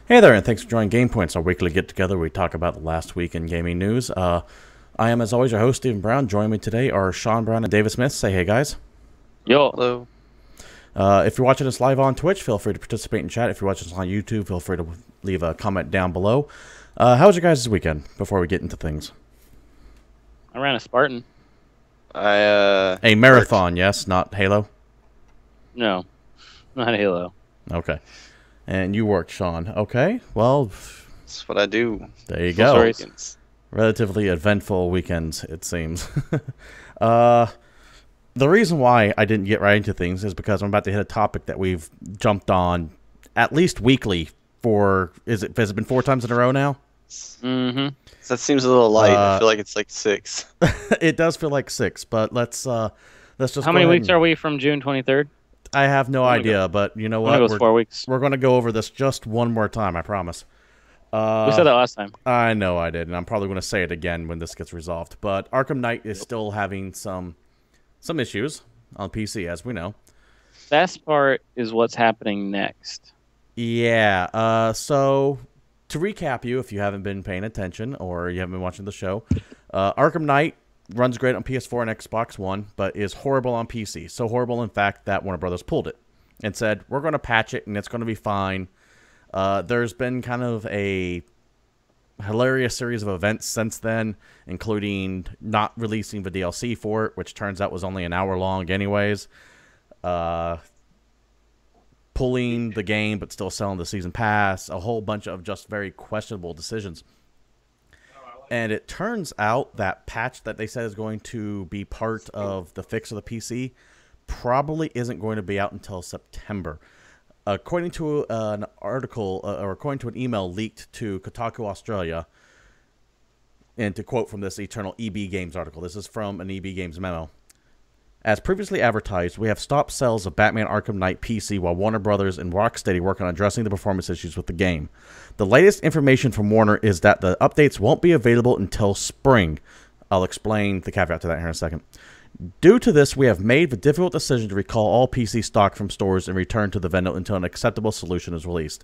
Hey there, and thanks for joining GamePoints, our weekly get-together where we talk about the last week in gaming news. I am, as always, your host, Stephen Brown. Joining me today are Sean Brown and David Smith. Say hey, guys. Yo. Hello. If you're watching us live on Twitch, feel free to participate in chat. If you're watching us on YouTube, feel free to leave a comment down below. How was your guys' weekend, before we get into things? I ran a Spartan. A marathon, yes, not Halo? No, not Halo. Okay. And you worked, Sean. Okay, well, That's what I do. there you go. Weekends. Relatively eventful weekends, it seems. The reason why I didn't get right into things is because I'm about to hit a topic that we've jumped on at least weekly for, has it been 4 times in a row now? Mm-hmm. That seems a little light. I feel like it's like 6. It does feel like 6, but let's just How many weeks are we from June 23rd? I have no idea, but you know what? It goes 4 weeks. We're going to go over this just one more time, I promise. We said that last time. I know I did, and I'm probably going to say it again when this gets resolved. But Arkham Knight is still having some issues on PC, as we know. Best part is what's happening next. Yeah, so to recap you, if you haven't been paying attention or you haven't been watching the show, Arkham Knight runs great on PS4 and Xbox One, but is horrible on PC. So horrible, in fact, that Warner Brothers pulled it and said, we're going to patch it and it's going to be fine. There's been kind of a hilarious series of events since then, including not releasing the DLC for it, which turns out was only an hour long anyways. Pulling the game but still selling the season pass, a whole bunch of just very questionable decisions. And it turns out that patch that they said is going to be part of the fix of the PC probably isn't going to be out until September. According to an article, or according to an email leaked to Kotaku Australia, and to quote from this Eternal EB Games article, this is from an EB Games memo. As previously advertised, we have stopped sales of Batman Arkham Knight PC while Warner Brothers and Rocksteady work on addressing the performance issues with the game. The latest information from Warner is that the updates won't be available until spring. I'll explain the caveat to that here in a second. Due to this, we have made the difficult decision to recall all PC stock from stores and return to the vendor until an acceptable solution is released.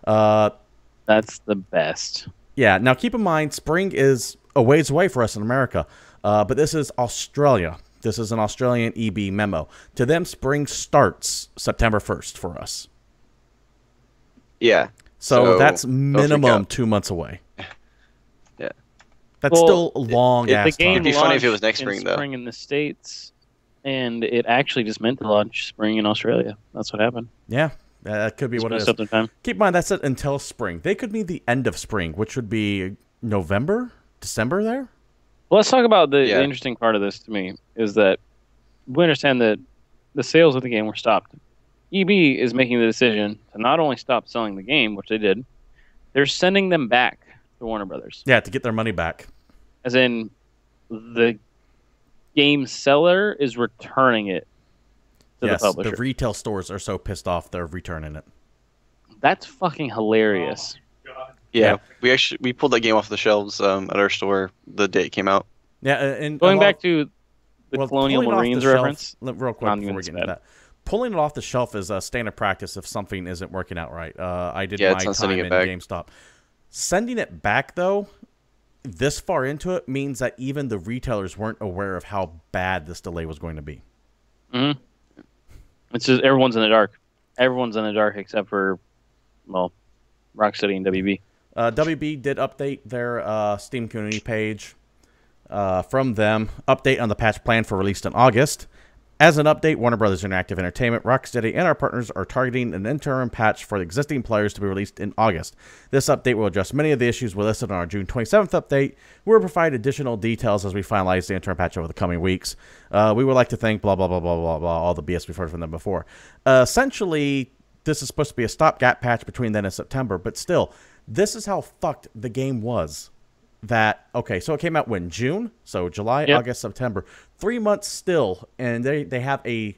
That's the best. Yeah, now keep in mind, spring is a ways away for us in America, but this is Australia. This is an Australian EB memo. To them, spring starts September 1st for us. Yeah. So that's minimum 2 months away. Yeah. That's still a long ass time. It'd be funny if it was next spring, though. Spring in the States, and it actually just meant to launch spring in Australia. That's what happened. Yeah, that could be what it is. Time. Keep in mind, that's it until spring. They could mean the end of spring, which would be November, December there? Well, let's talk about the interesting part of this to me, is that we understand that the sales of the game were stopped. EB is making the decision to not only stop selling the game, which they did, they're sending them back to Warner Brothers. Yeah, to get their money back. As in, the game seller is returning it to the publisher. The retail stores are so pissed off they're returning it. That's fucking hilarious. Yeah, we pulled that game off the shelves at our store the day it came out. Yeah, and going back to the Colonial Marines reference, real quick before we get into that. Pulling it off the shelf is a standard practice if something isn't working out right. I did my time in GameStop. Sending it back, though, this far into it means that even the retailers weren't aware of how bad this delay was going to be. Mm-hmm. It's just everyone's in the dark. Everyone's in the dark except for, well, Rocksteady and WB. WB did update their Steam community page from them. Update on the patch plan for release in August. As an update, Warner Brothers Interactive Entertainment, Rocksteady, and our partners are targeting an interim patch for existing players to be released in August. This update will address many of the issues we listed on our June 27th update. We will provide additional details as we finalize the interim patch over the coming weeks. We would like to thank blah, blah, blah, blah, blah, blah, all the BS we've heard from them before. Essentially, this is supposed to be a stopgap patch between then and September, but still, this is how fucked the game was. Okay, so it came out when? June? So July, August, September. 3 months still, and they have a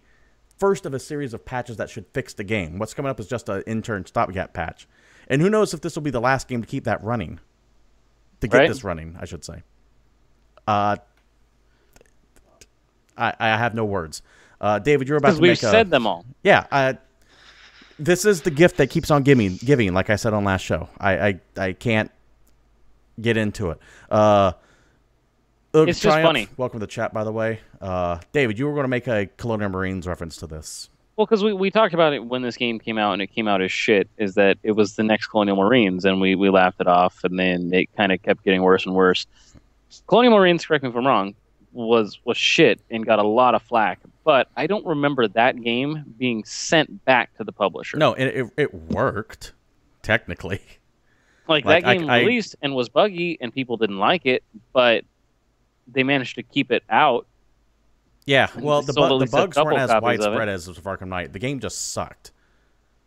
first of a series of patches that should fix the game. What's coming up is just an intern stopgap patch. And who knows if this will be the last game to keep that running. To get this running, I should say. I have no words. David, you're about to make because we've said them all. Yeah, this is the gift that keeps on giving. Like I said on last show, I can't get into it. It's just funny. Welcome to the chat, by the way. David, you were going to make a Colonial Marines reference to this. Well, because we talked about it when this game came out, and it came out as shit, is that it was the next Colonial Marines, and we laughed it off, and then it kind of kept getting worse and worse. Colonial Marines, correct me if I'm wrong, was shit and got a lot of flack, but I don't remember that game being sent back to the publisher. No, it worked, technically. Like that game released and was buggy, and people didn't like it, but they managed to keep it out. Yeah, well, the bugs weren't as widespread as Arkham Knight. The game just sucked.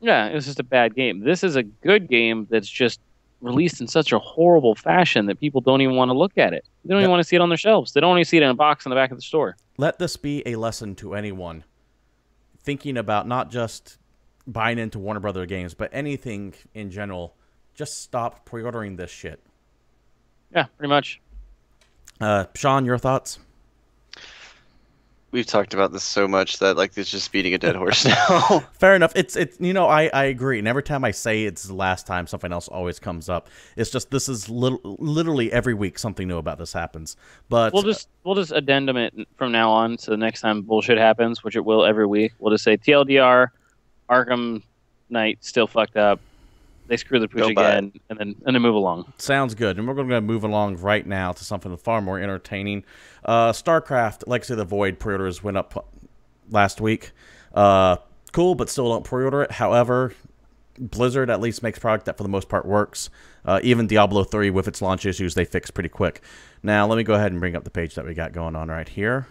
Yeah, it was just a bad game. This is a good game that's just released in such a horrible fashion that people don't even want to look at it. They don't even want to see it on their shelves. They don't want to see it in a box in the back of the store. Let this be a lesson to anyone thinking about not just buying into Warner Brothers games, but anything in general. Just stop pre-ordering this shit. Yeah, pretty much. Sean, your thoughts? We've talked about this so much that like it's just beating a dead horse now. Fair enough. It's I agree. And every time I say it's the last time, something else always comes up. It's just this is literally every week something new about this happens. But we'll just addendum it from now on. So the next time bullshit happens, which it will every week, we'll just say TLDR, Arkham Knight still fucked up. They screw the pooch again, and then move along. Sounds good. And we're going to move along right now to something far more entertaining. Starcraft, Legacy of the Void pre-orders went up last week. Cool, but still don't pre-order it. However, Blizzard at least makes product that for the most part works. Even Diablo 3 with its launch issues, they fix pretty quick. Now, let me go ahead and bring up the page that we got going on right here.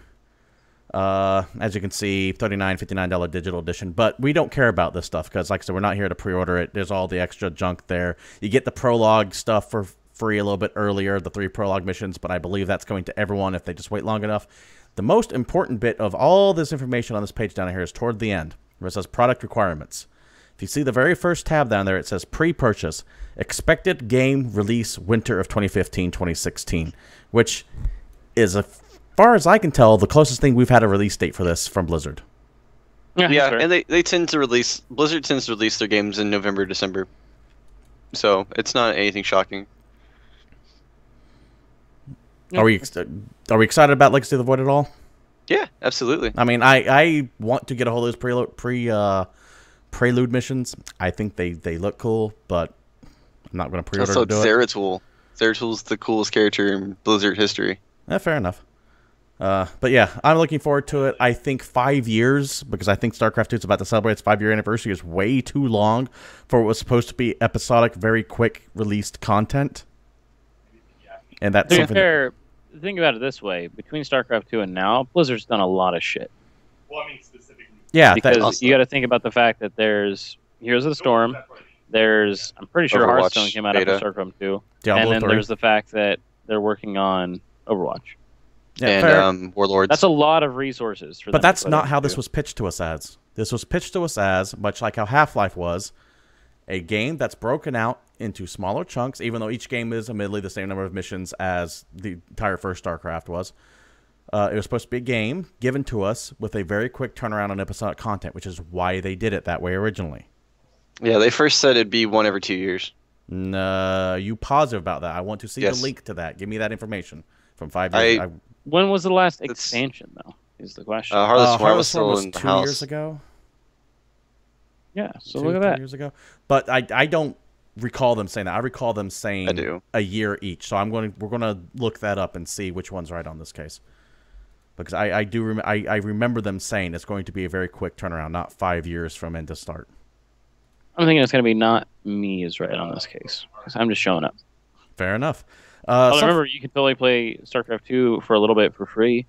As you can see, $39, $59 digital edition. But we don't care about this stuff because, like I said, we're not here to pre-order it. There's all the extra junk there. You get the prologue stuff for free a little bit earlier, the 3 prologue missions, but I believe that's going to everyone if they just wait long enough. The most important bit of all this information on this page down here is toward the end, where it says product requirements. If you see the very first tab down there, it says pre-purchase, expected game release winter of 2015-2016, which is a far as I can tell, the closest thing we've had a release date for this from Blizzard. Yeah, sure. And they tend to release... Blizzard tends to release their games in November, December. So, it's not anything shocking. Are we excited about Legacy of the Void at all? Yeah, absolutely. I mean, I want to get a hold of those prelude missions. I think they look cool, but I'm not going to pre-order to do it. Zeratul. Zeratul's the coolest character in Blizzard history. Fair enough. But yeah, I'm looking forward to it. I think 5 years, because I think StarCraft 2 is about to celebrate its 5-year anniversary, is way too long for what was supposed to be episodic, very quick released content. And that's to be fair, think about it this way: between StarCraft 2 and now, Blizzard's done a lot of shit. Well, I mean specifically. Yeah, because you got to think about the fact that there's Heroes of the Storm. I'm pretty sure Overwatch, Hearthstone came out after StarCraft 2, and then there's the fact that they're working on Overwatch. Yeah, and Warlords. That's a lot of resources for them. But that's not how this was pitched to us as. This was pitched to us as, much like how Half-Life was, a game that's broken out into smaller chunks, even though each game is admittedly the same number of missions as the entire first StarCraft was. It was supposed to be a game given to us with a very quick turnaround on episodic content, which is why they did it that way originally. Yeah, they first said it'd be 1 every 2 years. No, you positive about that? I want to see the link to that. Give me that information from 5 years. When was the last expansion, though, is the question. Hearthstone was 2 years ago. Yeah, so look at that. 2 years ago. But I don't recall them saying that. I recall them saying a year each. So we're going to look that up and see which one's right on this case. Because I remember them saying it's going to be a very quick turnaround, not 5 years from end to start. I'm thinking it's going to be not me is right on this case. Because I'm just showing up. Fair enough. Remember, you can totally play StarCraft 2 for a little bit for free.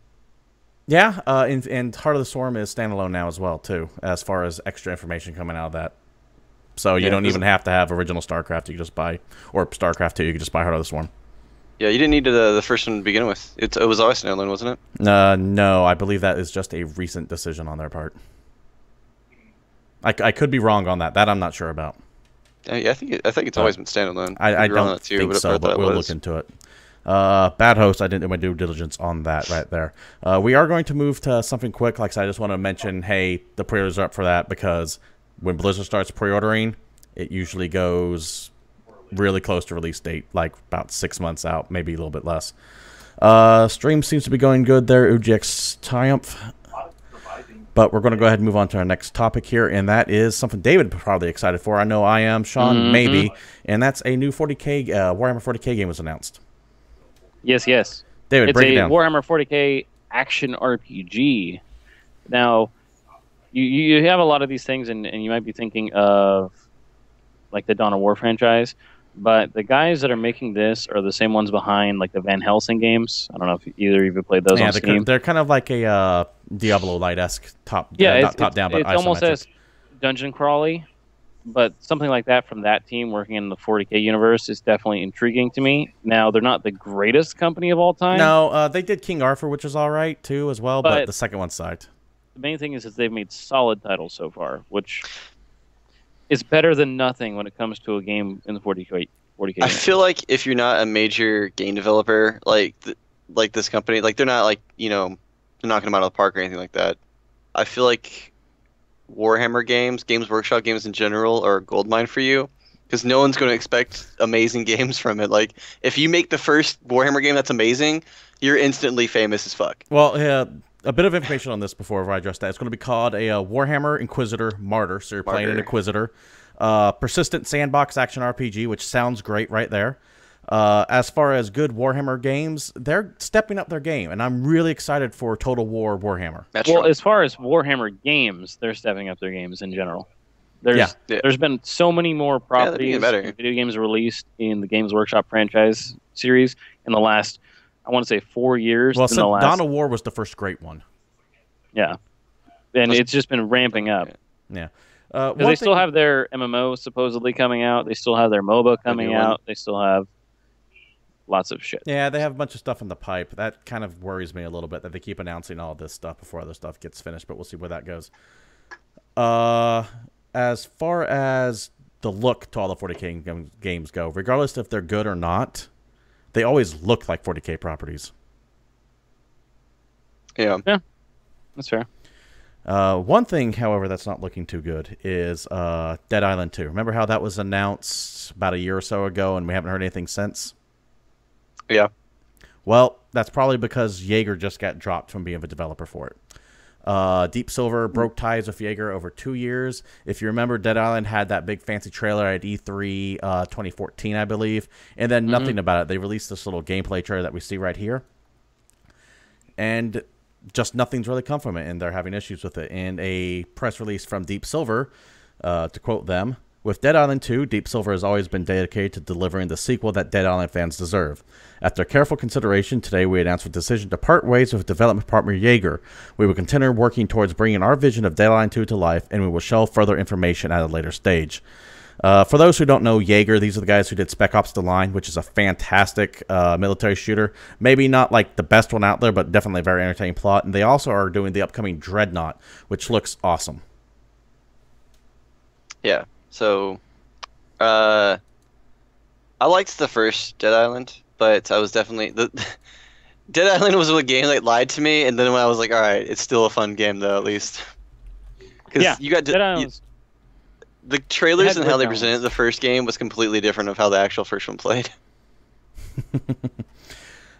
Yeah, and Heart of the Swarm is standalone now as well, too, as far as extra information coming out of that. So you don't even have to have original StarCraft. You can just buy, or StarCraft 2, you can just buy Heart of the Swarm. Yeah, you didn't need the first one to begin with. It was always standalone, wasn't it? No, I believe that is just a recent decision on their part. I could be wrong on that. That I'm not sure about. Yeah, I think it's always been standalone. I don't think so, but we'll look into it. Bad Host, I didn't do my due diligence on that right there. We are going to move to something quick. Like I said, I just want to mention, hey, the pre-orders are up for that because when Blizzard starts pre-ordering, it usually goes really close to release date, like about 6 months out, maybe a little bit less. Stream seems to be going good there, UGX Triumph. But we're going to go ahead and move on to our next topic here, and that is something David is probably excited for. I know I am, Sean, maybe. And that's a new 40K, Warhammer 40K game was announced. Yes, yes. David, break it down. It's a Warhammer 40K action RPG. Now, you have a lot of these things, and you might be thinking of like the Dawn of War franchise, but the guys that are making this are the same ones behind like the Van Helsing games. I don't know if either of you have played those on Steam. They're kind of like a Diablo Light-esque not top down, but it's isometric. almost as dungeon crawly, but something like that from that team working in the 40K universe is definitely intriguing to me. Now, they're not the greatest company of all time. No, they did King Arthur, which is all right too as well, but the second one sucked. The main thing is that they've made solid titles so far, which is better than nothing when it comes to a game in the 40K. I feel like if you're not a major game developer like this company, like they're not like, you know, knocking them out of the park or anything like that. I feel like Warhammer games, Games Workshop games in general, are a goldmine for you because no one's going to expect amazing games from it. Like if you make the first Warhammer game that's amazing, you're instantly famous as fuck. Well, a bit of information on this before I address that. It's going to be called a Warhammer Inquisitor Martyr. So you're playing an Inquisitor. Persistent sandbox action RPG, which sounds great right there. As far as good Warhammer games, they're stepping up their game, and I'm really excited for Total War Warhammer. As far as Warhammer games, they're stepping up their games in general. There's been so many more properties and video games released in the Games Workshop franchise series in the last, I want to say, 4 years. Well, Dawn of War was the first great one. Yeah. And it's just been ramping up. Yeah. They still have their MMO supposedly coming out. They still have their MOBA coming out. They still have lots of shit. Yeah, they have a bunch of stuff in the pipe. That kind of worries me a little bit that they keep announcing all this stuff before other stuff gets finished, but we'll see where that goes. As far as the look to all the 40K games go, regardless if they're good or not, they always look like 40K properties. Yeah, that's fair. One thing, however, that's not looking too good is Dead Island 2. Remember how that was announced about a year or so ago, and we haven't heard anything since? Yeah. Well, that's probably because Yager just got dropped from being the developer for it. Deep Silver broke ties with Yager over 2 years. If you remember, Dead Island had that big fancy trailer at E3 2014, I believe, and then nothing about it. They released this little gameplay trailer that we see right here, and just nothing's really come from it, and they're having issues with it. In a press release from Deep Silver, to quote them, with Dead Island 2, Deep Silver has always been dedicated to delivering the sequel that Dead Island fans deserve. After careful consideration, today we announced the decision to part ways with development partner Yager. We will continue working towards bringing our vision of Dead Island 2 to life, and we will share further information at a later stage. For those who don't know Yager, these are the guys who did Spec Ops: The Line, which is a fantastic military shooter. Maybe not like the best one out there, but definitely a very entertaining plot. And they also are doing the upcoming Dreadnought, which looks awesome. Yeah. So, I liked the first Dead Island, but I was definitely Dead Island was a game that lied to me, and then when I was like, all right, it's still a fun game though, at least. Because you got the trailers and how they presented the first game was completely different of how the actual first one played.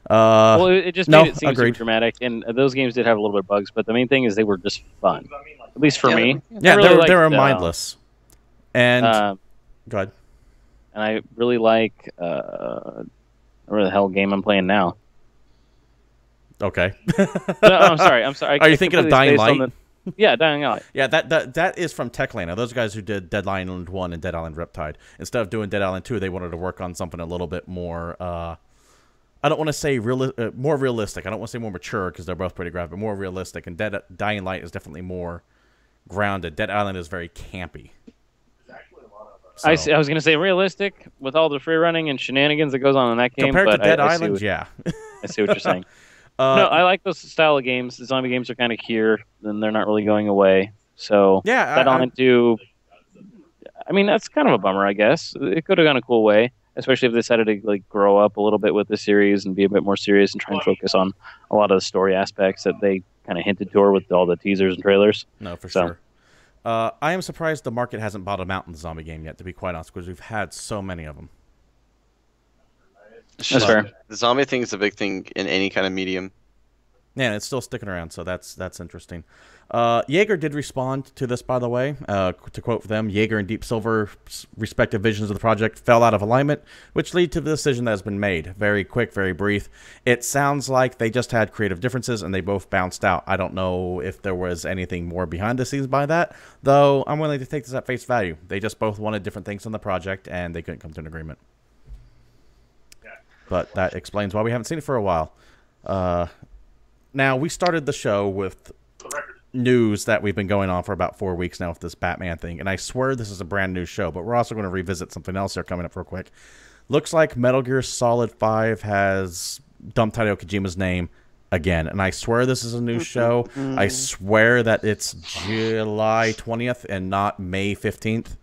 Well, it just made it seem super dramatic, and those games did have a little bit of bugs, but the main thing is they were just fun, at least for me. Yeah, they were mindless. And go ahead. And I really like whatever the hell game I'm playing now. Okay. No, I'm sorry. Are you thinking of Dying Light? Yeah, Dying Light. Yeah, that is from Techland. Those guys who did Dead Island 1 and Dead Island Riptide. Instead of doing Dead Island 2, they wanted to work on something a little bit more, I don't want to say more realistic. I don't want to say more mature because they're both pretty graphic, but more realistic. And Dying Light is definitely more grounded. Dead Island is very campy. So. I was going to say realistic with all the free running and shenanigans that goes on in that game. Compared to Dead Island, yeah. I see what you're saying. No, I like those style of games. The zombie games are kind of here, and they're not really going away. So yeah, Dead Island 2, I mean, that's kind of a bummer, I guess. It could have gone a cool way, especially if they decided to like grow up a little bit with the series and be a bit more serious and try and focus on a lot of the story aspects that they kind of hinted toward with all the teasers and trailers. No, for sure. I am surprised the market hasn't bottomed out in the zombie game yet, to be quite honest, because we've had so many of them. That's fair. The zombie thing is a big thing in any kind of medium. Yeah, and it's still sticking around, so that's interesting. Jaeger did respond to this, by the way. To quote them, Jaeger and Deep Silver's respective visions of the project fell out of alignment, which led to the decision that has been made. Very quick, very brief. It sounds like they just had creative differences, and they both bounced out. I don't know if there was anything more behind the scenes by that, though I'm willing to take this at face value. They just both wanted different things on the project, and they couldn't come to an agreement. But that explains why we haven't seen it for a while. Now, we started the show with news that we've been going on for about 4 weeks now with this Batman thing, and I swear this is a brand new show, but we're also going to revisit something else here coming up real quick. Looks like Metal Gear Solid 5 has dumped Hideo Kojima's name again, and I swear this is a new show. I swear that it's July 20th and not May 15th.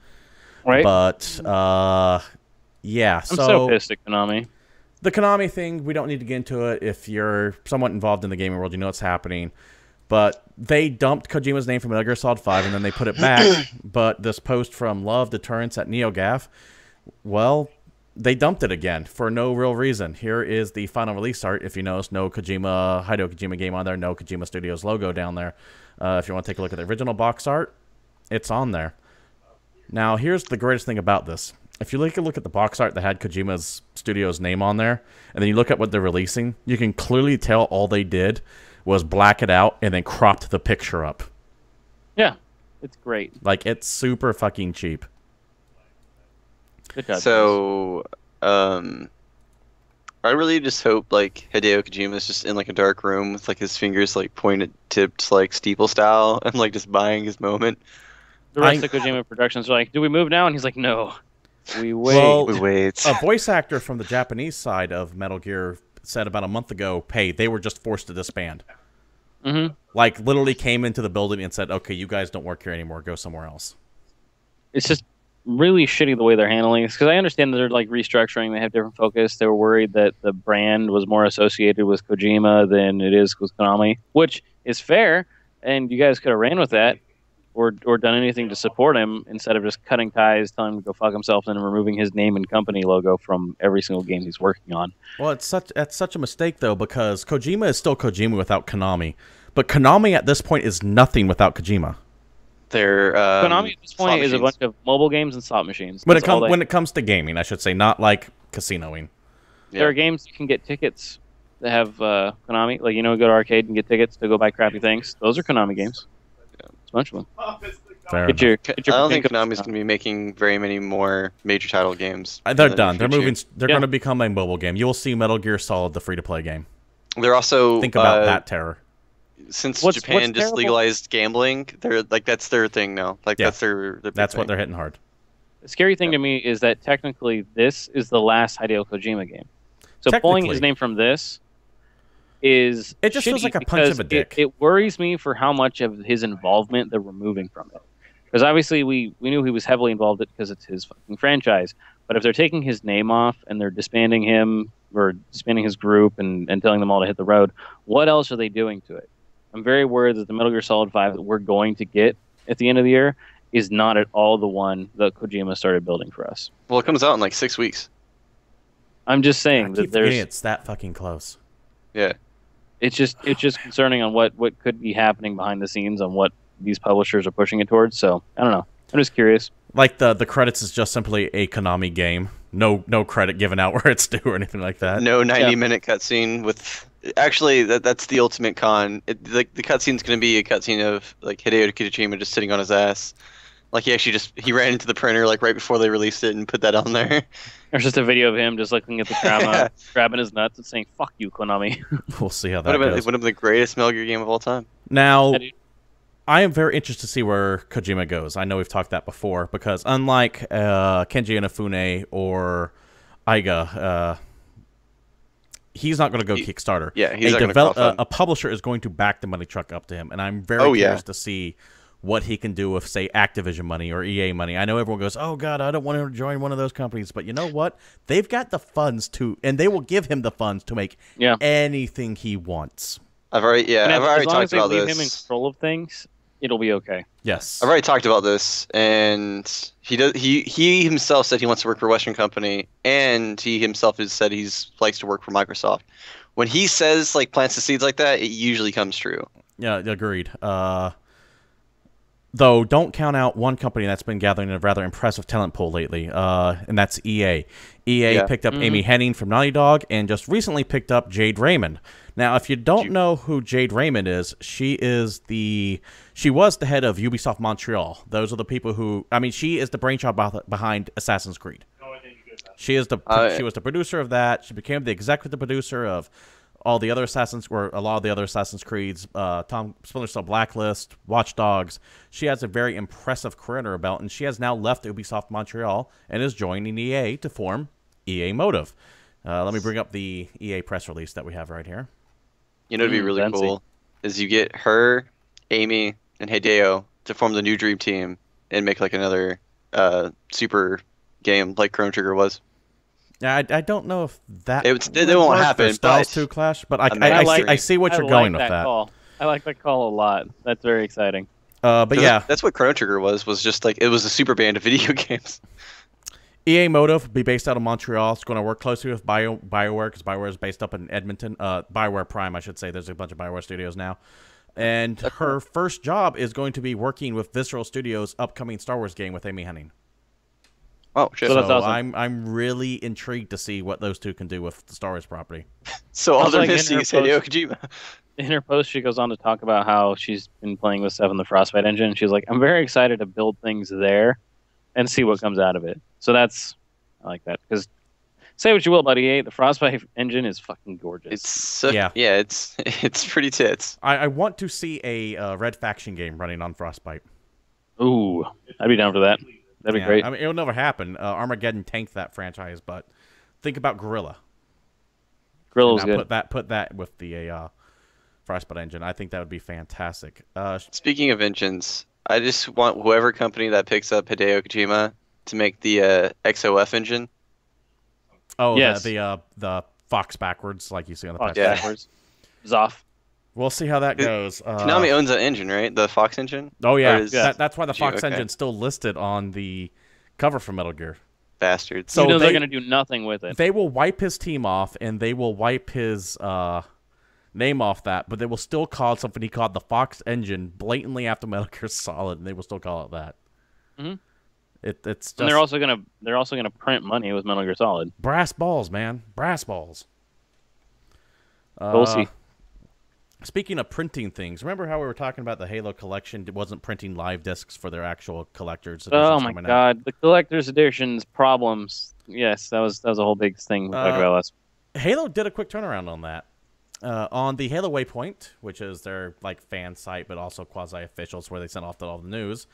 Right. But, yeah. I'm so pissed at Konami. The Konami thing, we don't need to get into it. If you're somewhat involved in the gaming world, you know what's happening. But they dumped Kojima's name from Metal Gear Solid 5, and then they put it back. But this post from Love Deterrence at NeoGAF, well, they dumped it again for no real reason. Here is the final release art. If you notice, no Hideo Kojima game on there, no Kojima Studios logo down there. If you want to take a look at the original box art, it's on there. Now, here's the greatest thing about this. If you look at the box art that had Kojima's Studios name on there, and then you look at what they're releasing, you can clearly tell all they did was black it out and then cropped the picture up. Yeah, it's great. Like, it's super fucking cheap. Good job. So, I really just hope, like, Hideo Kojima's just in, like, a dark room with, like, his fingers, like, pointed, tipped, like, steeple style, and, like, just buying his moment. The rest of Kojima Productions are like, do we move now? And he's like, no. We wait. Well, we wait. A voice actor from the Japanese side of Metal Gear said about a month ago, hey, they were just forced to disband. Mm-hmm. Like, literally came into the building and said, okay, you guys don't work here anymore. Go somewhere else. It's just really shitty the way they're handling this, because I understand that they're, like, restructuring. They have different focus. They were worried that the brand was more associated with Kojima than it is with Konami, which is fair, and you guys could have ran with that. Or done anything to support him instead of just cutting ties, telling him to go fuck himself, and removing his name and company logo from every single game he's working on. Well, that's such a mistake, though, because Kojima is still Kojima without Konami. But Konami at this point is nothing without Kojima. They're Konami at this point is a bunch of mobile games and slot machines. When it comes to gaming, I should say, not like casinoing. Yeah. There are games you can get tickets that have Konami, like, you know, go to arcade and get tickets to go buy crappy things. Those are Konami games. A bunch of them. I don't think Konami's going to be making very many more major title games. They're done. They're moving. They're going to become a mobile game. You will see Metal Gear Solid, the free-to-play game. They're also think about that terror. Since Japan just legalized gambling, they're like that's their thing now. Like that's their that's what they're hitting hard. The scary thing to me is that technically this is the last Hideo Kojima game. So pulling his name from this is it just feels like a punch of a dick. It worries me for how much of his involvement they're removing from it. Because obviously we knew he was heavily involved in it because it's his fucking franchise. But if they're taking his name off and they're disbanding him or disbanding his group and telling them all to hit the road, what else are they doing to it? I'm very worried that the Metal Gear Solid 5 that we're going to get at the end of the year is not at all the one that Kojima started building for us. Well, it comes out in like 6 weeks. I'm just saying that it's that fucking close. Yeah. It's just concerning on what could be happening behind the scenes on what these publishers are pushing it towards. So I don't know. I'm just curious. Like the credits is just simply a Konami game. No credit given out where it's due or anything like that. No 90-minute cutscene with. Actually, that's the ultimate con. The cutscene's going to be a cutscene of like Hideo Kojima just sitting on his ass. Like he ran into the printer like right before they released it and put that on there. There's just a video of him just looking at the camera, grabbing his nuts and saying, "Fuck you, Konami." We'll see how that goes. It would have been the greatest Metal Gear game of all time. Now, I am very interested to see where Kojima goes. I know we've talked that before because unlike Kenji Inafune or Aiga, he's not going to go Kickstarter. Yeah, he's not going to crowdfund. A publisher is going to back the money truck up to him, and I'm very curious to see what he can do with, say, Activision money or EA money. I know everyone goes, oh, God, I don't want to join one of those companies. But you know what? They've got the funds to, and they will give him the funds to make anything he wants. I've already talked about this. As long as they leave him in control of things, it'll be okay. Yes. I've already talked about this, and he himself said he wants to work for a Western company, and he himself has said likes to work for Microsoft. When he says like plants the seeds like that, it usually comes true. Yeah, agreed. Though, don't count out one company that's been gathering a rather impressive talent pool lately, and that's EA. EA picked up Amy Hennig from Naughty Dog, and just recently picked up Jade Raymond. Now, if you don't know who Jade Raymond is, she was the head of Ubisoft Montreal. Those are the people who, I mean, she is the brainchild behind Assassin's Creed. She was the producer of that. She became the executive producer of all the other Assassins, or a lot of the other Assassin's Creeds, Splinter Cell Blacklist, Watch Dogs. She has a very impressive career under her belt, and she has now left Ubisoft Montreal and is joining EA to form EA Motive. Let me bring up the EA press release that we have right here. You know, it'd be really cool is you get her, Amy, and Hideo to form the new Dream Team and make like another super game like Chrono Trigger was. Yeah, I don't know if that it won't happen. Styles too clash, but I see what you're going with that. I like that call a lot. That's very exciting. But yeah, that's what Chrono Trigger was just like it was a super band of video games. EA Motive will be based out of Montreal. It's going to work closely with BioWare because BioWare is based up in Edmonton. BioWare Prime, I should say. There's a bunch of BioWare studios now. And her first job is going to be working with Visceral Studios' upcoming Star Wars game with Amy Hennig. Oh, shit. So that's awesome. I'm really intrigued to see what those two can do with the Star Wars property. So all they're missing is Hideo Kojima. In her post, she goes on to talk about how she's been playing with 7, the Frostbite engine. She's like, I'm very excited to build things there and see what comes out of it. So I like that. Because say what you will about EA, the Frostbite engine is fucking gorgeous. It's pretty tits. I want to see a Red Faction game running on Frostbite. Ooh, I'd be down for that. That'd be great. I mean, it'll never happen. Armageddon tanked that franchise, but think about Guerrilla. Guerrilla was good. Put that with the Frostbite engine. I think that would be fantastic. Speaking of engines, I just want whoever company that picks up Hideo Kojima to make the XOF engine. Oh, yes. The Fox backwards, like you see on the Fox backwards. Zoff. We'll see how that goes. Konami owns that engine, right? The Fox engine? Oh, yeah. That's why the Fox engine's still listed on the cover for Metal Gear. Bastards. So they're going to do nothing with it. They will wipe his team off, and they will wipe his name off that, but they will still call it something he called the Fox engine blatantly after Metal Gear Solid, and they will still call it that. Mm-hmm. It's just, and they're also gonna print money with Metal Gear Solid. Brass balls, man. Brass balls. We'll see. Speaking of printing things, remember how we were talking about the Halo collection wasn't printing live discs for their actual collector's editions? Oh my god, the collector's editions problems. Yes, that was a whole big thing we talked about last. Halo did a quick turnaround on that. On the Halo Waypoint, which is their like fan site but also quasi-officials where they send off all the news,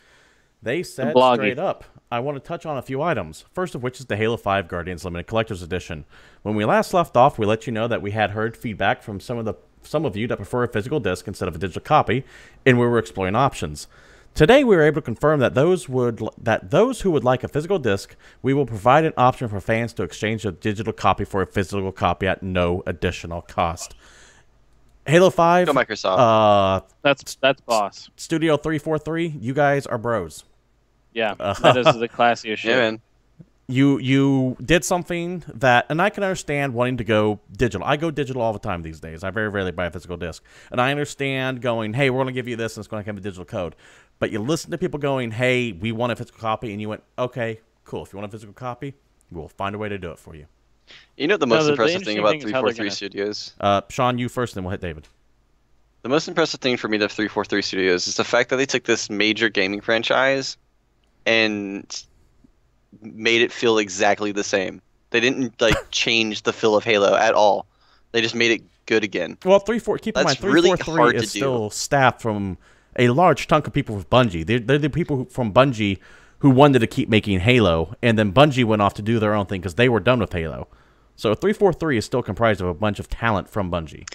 they said straight up, I want to touch on a few items. First of which is the Halo 5 Guardians Limited Collector's Edition. When we last left off, we let you know that we had heard feedback from some of you that prefer a physical disc instead of a digital copy, and we were exploring options. Today, we were able to confirm that those who would like a physical disc, we will provide an option for fans to exchange a digital copy for a physical copy at no additional cost. Halo 5. Go Microsoft. That's boss. Studio 343, you guys are bros. Yeah, that is the classiest shit. Yeah, man. You did something that, and I can understand wanting to go digital. I go digital all the time these days. I very rarely buy a physical disc. And I understand going, hey, we're going to give you this, and it's going to come in digital code. But you listen to people going, hey, we want a physical copy, and you went, okay, cool. If you want a physical copy, we'll find a way to do it for you. You know the most impressive thing about 343 Studios? Sean, you first, then we'll hit David. The most impressive thing for me of 343 Studios is the fact that they took this major gaming franchise and made it feel exactly the same. They didn't like change the feel of Halo at all. They just made it good again. Well, keep in mind, 343 is still staffed from a large chunk of people with Bungie. They're the people from Bungie who wanted to keep making Halo, and then Bungie went off to do their own thing because they were done with Halo. So 343 is still comprised of a bunch of talent from Bungie.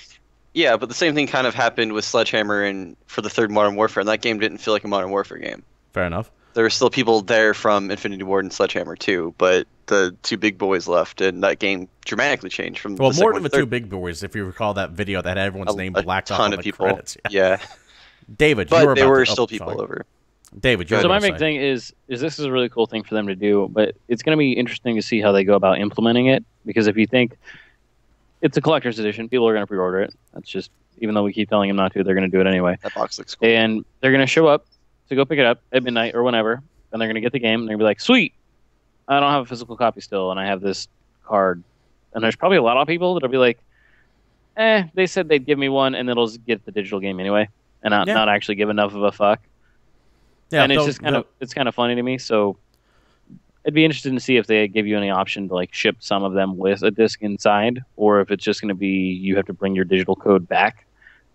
Yeah, but the same thing kind of happened with Sledgehammer and for the third Modern Warfare, and that game didn't feel like a Modern Warfare game. Fair enough. There were still people there from Infinity Ward and Sledgehammer too, but the two big boys left, and that game dramatically changed from. Well, more than the two big boys, if you recall that video that had everyone's name blacked off on the credits. Yeah. David, but there were still people over. David, so my big thing is this is a really cool thing for them to do, but it's going to be interesting to see how they go about implementing it. Because if you think it's a collector's edition, people are going to pre-order it. That's just, even though we keep telling them not to, they're going to do it anyway. That box looks cool. And they're going to show up to go pick it up at midnight or whenever, and they're going to get the game, and they're going to be like, sweet, I don't have a physical copy still, and I have this card. And there's probably a lot of people that'll be like, they said they'd give me one, and it'll get the digital game anyway, and not actually give enough of a fuck. Yeah, and it's just kind of funny to me. So it'd be interesting to see if they give you any option to like ship some of them with a disc inside, or if it's just going to be you have to bring your digital code back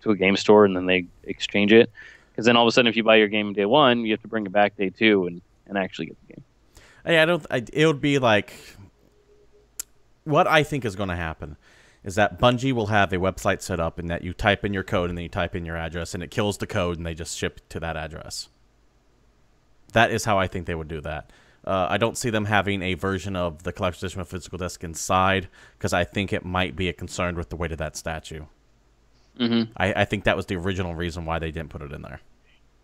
to a game store and then they exchange it. Because then all of a sudden, if you buy your game day one, you have to bring it back day two and actually get the game. Yeah, it would be like, what I think is going to happen is that Bungie will have a website set up and that you type in your code and then you type in your address and it kills the code and they just ship to that address. That is how I think they would do that. I don't see them having a version of the collector's edition with physical disc inside because I think it might be a concern with the weight of that statue. Mm-hmm. I think that was the original reason why they didn't put it in there.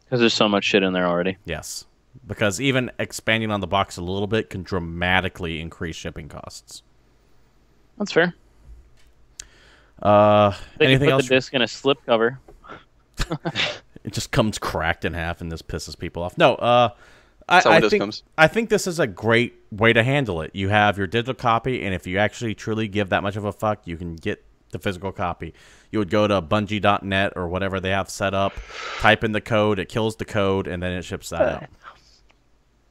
Because there's so much shit in there already. Yes. Because even expanding on the box a little bit can dramatically increase shipping costs. That's fair. Anything else? Put the disc in a slip cover. It just comes cracked in half and this pisses people off. No, I think this is a great way to handle it. You have your digital copy, and if you actually truly give that much of a fuck, you can get the physical copy. You would go to bungie.net or whatever they have set up, type in the code, it kills the code, and then it ships that out.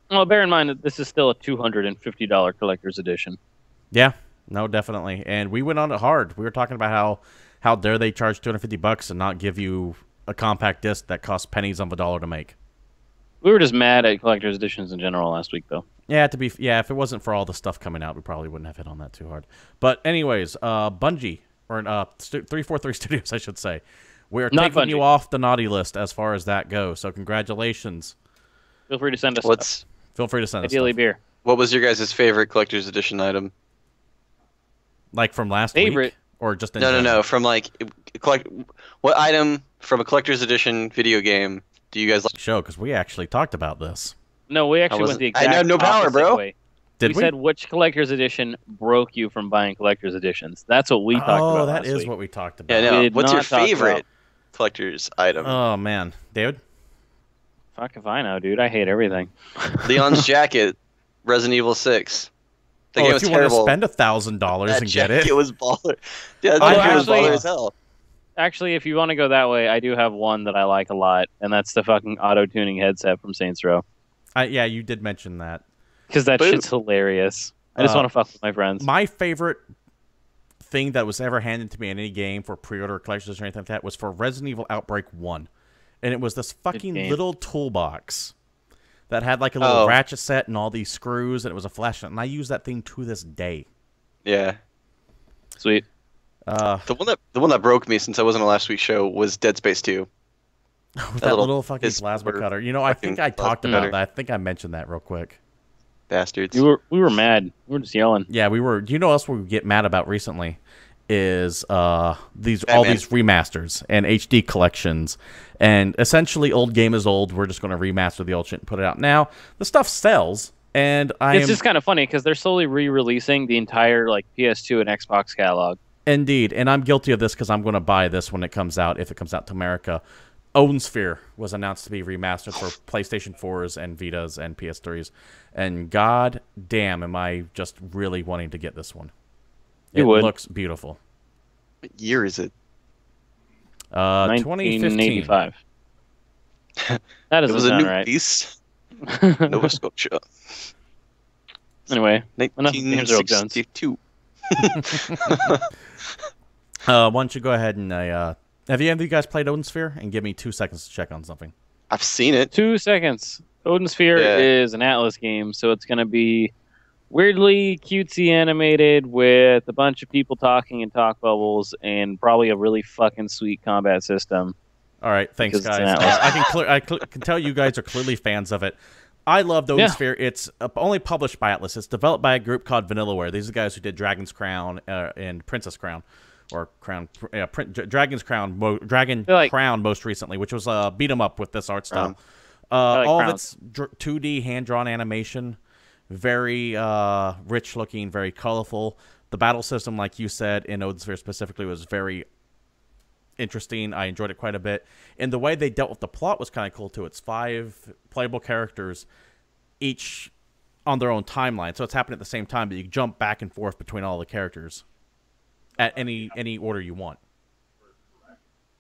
Well, bear in mind that this is still a $250 collector's edition. Yeah, no, definitely. And we went on it hard. We were talking about how dare they charge $250 and not give you a compact disc that costs pennies on the dollar to make. We were just mad at collector's editions in general last week, though. Yeah, if it wasn't for all the stuff coming out, we probably wouldn't have hit on that too hard. But anyways, Bungie, or 343 Studios, I should say, we are taking you off the naughty list as far as that goes. So congratulations. Feel free to send us stuff. Feel free to send us Ideally beer. What was your guys' favorite collector's edition item? Like from last week? Or just in general? No. From like, what item from a collector's edition video game do you guys like? Show, because we actually talked about this. No, we actually went the exact I had no power, bro. Way. We said which collector's edition broke you from buying collector's editions. That's what we talked about. Oh, that is what we talked about. Yeah, no. What's your favorite collector's item? Oh man, David. Fuck if I know, dude. I hate everything. Leon's jacket, Resident Evil 6. The game was terrible. Want to spend $1,000 and get it. It was baller. Yeah, that jacket was baller as hell. Actually, if you want to go that way, I do have one that I like a lot, and that's the fucking auto-tuning headset from Saints Row. Yeah, you did mention that. Because that shit's hilarious. I just want to fuck with my friends. My favorite thing that was ever handed to me in any game for pre-order collections or anything like that was for Resident Evil Outbreak 1. And it was this fucking little toolbox that had like a little ratchet set and all these screws, and it was a flashlight. And I use that thing to this day. Yeah. Sweet. The one that broke me since I wasn't on last week's show was Dead Space 2. that little fucking plasma cutter. You know, I think I talked about that. I think I mentioned that real quick. Bastards. We were mad. We were just yelling. Yeah, we were. You know what else we get mad about recently is all these remasters and HD collections. And essentially, old game is old. We're just going to remaster the old shit and put it out. Now, the stuff sells. And it's just kind of funny because they're slowly re-releasing the entire like PS2 and Xbox catalog. Indeed, and I'm guilty of this because I'm going to buy this when it comes out, if it comes out to America. Odin Sphere was announced to be remastered for PlayStation 4s and Vitas and PS3s, and god damn am I just really wanting to get this one. It looks beautiful. What year is it? 1985. That doesn't sound right. Beast. Nova Scotia. Anyway, 1962. Why don't you go ahead and have any of you guys played Odin Sphere? And give me 2 seconds to check on something. I've seen it. 2 seconds. Odin Sphere is an Atlus game, so it's going to be weirdly cutesy animated with a bunch of people talking in talk bubbles and probably a really fucking sweet combat system. All right, thanks, guys. I can tell you guys are clearly fans of it. I love Odin Sphere. It's only published by Atlus. It's developed by a group called Vanillaware. These are the guys who did Dragon's Crown and Princess Crown. or Crown, Dragon's Crown, Crown most recently, which was beat 'em up with this art style. All of its 2D hand-drawn animation, very rich looking, very colorful. The battle system, like you said, in Odin Sphere specifically, was very interesting. I enjoyed it quite a bit. And the way they dealt with the plot was kind of cool, too. It's 5 playable characters, each on their own timeline. So it's happening at the same time, but you jump back and forth between all the characters at any order you want.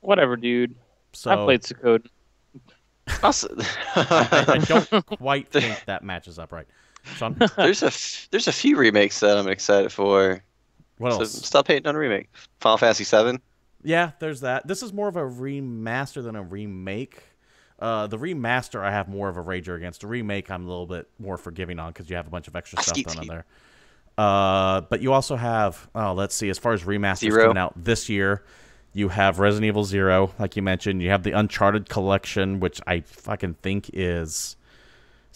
Whatever, dude. So, I played Sukkot. I don't quite think that matches up right. Sean? There's a few remakes that I'm excited for. What else? So stop hating on a remake. Final Fantasy VII. Yeah, there's that. This is more of a remaster than a remake. The remaster I have more of a rager against. The remake I'm a little bit more forgiving on because you have a bunch of extra stuff done on there. But you also have, let's see, as far as remasters coming out this year, you have Resident Evil 0, like you mentioned. You have the Uncharted Collection, which I fucking think is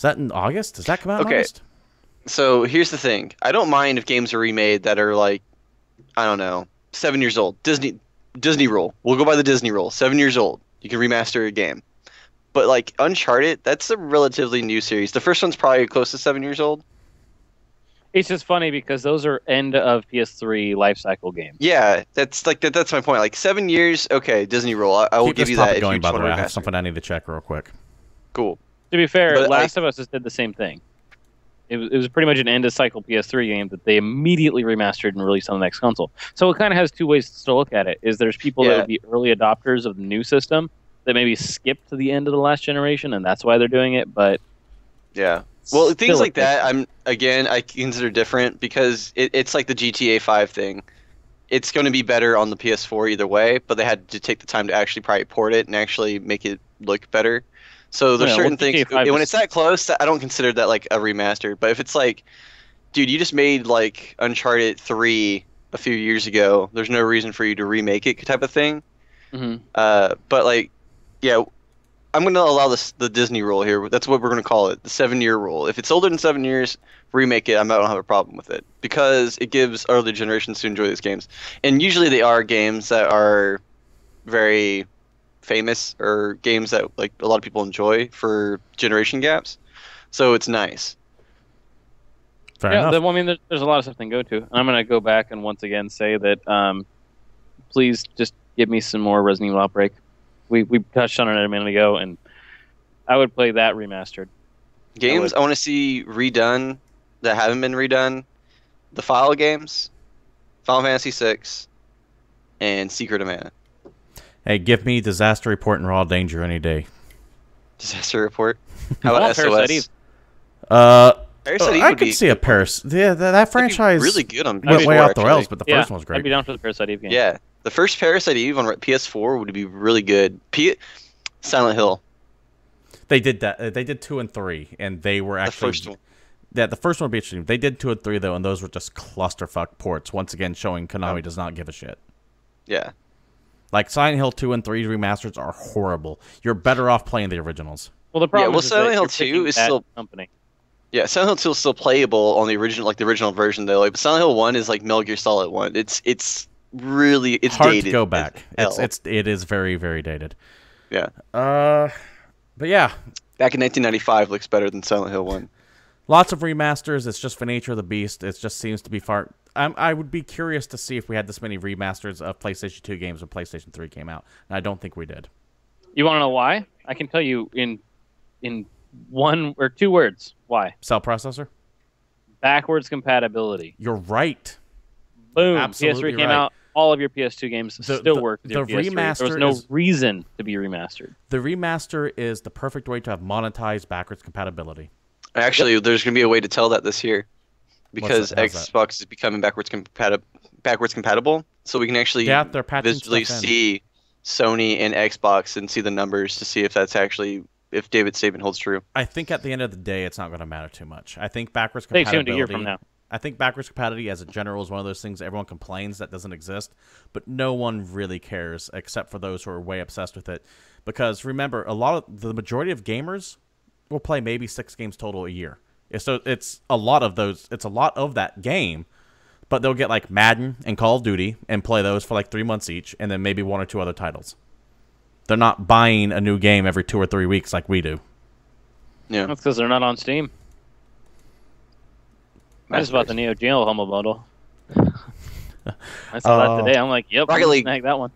that in August? Does that come out in August? So here's the thing. I don't mind if games are remade that are like, I don't know, 7 years old. Disney rule. We'll go by the Disney rule. 7 years old. You can remaster a game. But like Uncharted, that's a relatively new series. The first one's probably close to 7 years old. It's just funny because those are end of PS3 life cycle games. Yeah, that's my point. Like 7 years, okay, Disney rule. I will give you that. Going, by the way, I have something I need to check real quick. Cool. To be fair, Last of Us just did the same thing. It was pretty much an end of cycle PS3 game that they immediately remastered and released on the next console. So it kind of has two ways to look at it. Is there's people that would be early adopters of the new system that maybe skipped to the end of the last generation, and that's why they're doing it. But yeah. Well, things like that, I consider different because it's like the GTA 5 thing. It's going to be better on the PS4 either way, but they had to take the time to actually probably port it and actually make it look better. So there's certain things when it's that close, I don't consider that like a remaster. But if it's like, dude, you just made like Uncharted 3 a few years ago, there's no reason for you to remake it, type of thing. Mm-hmm. But like, yeah. I'm going to allow the Disney rule here. That's what we're going to call it, the 7-year rule. If it's older than 7 years, remake it. I don't have a problem with it because it gives early generations to enjoy these games. And usually they are games that are very famous or games that like a lot of people enjoy for generation gaps. So it's nice. Fair enough. I mean, there's a lot of stuff they can go to. And I'm going to go back and once again say that please just give me some more Resident Evil Outbreak. We touched on it a minute ago, and I would play that remastered. Games I want to see redone that haven't been redone. The File games, Final Fantasy VI, and Secret of Mana. Hey, give me Disaster Report and Raw Danger any day. Disaster Report? How about SOS? I could see a Paris. Yeah, that franchise really good on went way off the rails, but the first one was great. I'd be down for the Parasite Eve game. Yeah, the first Parasite Eve on PS4 would be really good. Silent Hill. They did that. They did 2 and 3, and they were actually the first one. Yeah, the first one would be interesting. They did 2 and 3 though, and those were just clusterfuck ports. Once again, showing Konami does not give a shit. Yeah. Like Silent Hill 2 and 3 remasters are horrible. You're better off playing the originals. Well, the problem is Silent Hill 2 is still company. Yeah, Silent Hill 2 is still playable on the original version though. Like, but Silent Hill 1 is like Metal Gear Solid 1. It's really hard dated. To go back. It is very, very dated. Yeah. But yeah. Back in 1995 looks better than Silent Hill 1. Lots of remasters. It's just the nature of the beast. It just seems to be far. I would be curious to see if we had this many remasters of PlayStation 2 games when PlayStation 3 came out. And I don't think we did. You want to know why? I can tell you in 1 or 2 words. Why? Cell processor? Backwards compatibility. You're right. Boom. Absolutely PS3 came out. All of your PS2 games still work with your PS3. Remaster there was no reason to be remastered. The remaster is the perfect way to have monetized backwards compatibility. Actually, there's going to be a way to tell that this year. Because Xbox is becoming backwards compatible. So we can actually visually see Sony and Xbox and see the numbers to see if that's actually... if David's statement holds true. I think at the end of the day, it's not going to matter too much. I think backwards compatibility... Stay tuned a year from now. I think backwards compatibility as a general is one of those things everyone complains that doesn't exist, but no one really cares except for those who are way obsessed with it. Because remember, the majority of gamers will play maybe 6 games total a year. So it's a lot of those. It's a lot of that game, but they'll get like Madden and Call of Duty and play those for like 3 months each, and then maybe 1 or 2 other titles. They're not buying a new game every 2 or 3 weeks like we do. Yeah, that's because they're not on Steam. I just bought the Neo Geo Humble Bundle. I saw that today. I'm like, yep, Rocket League. snag that one.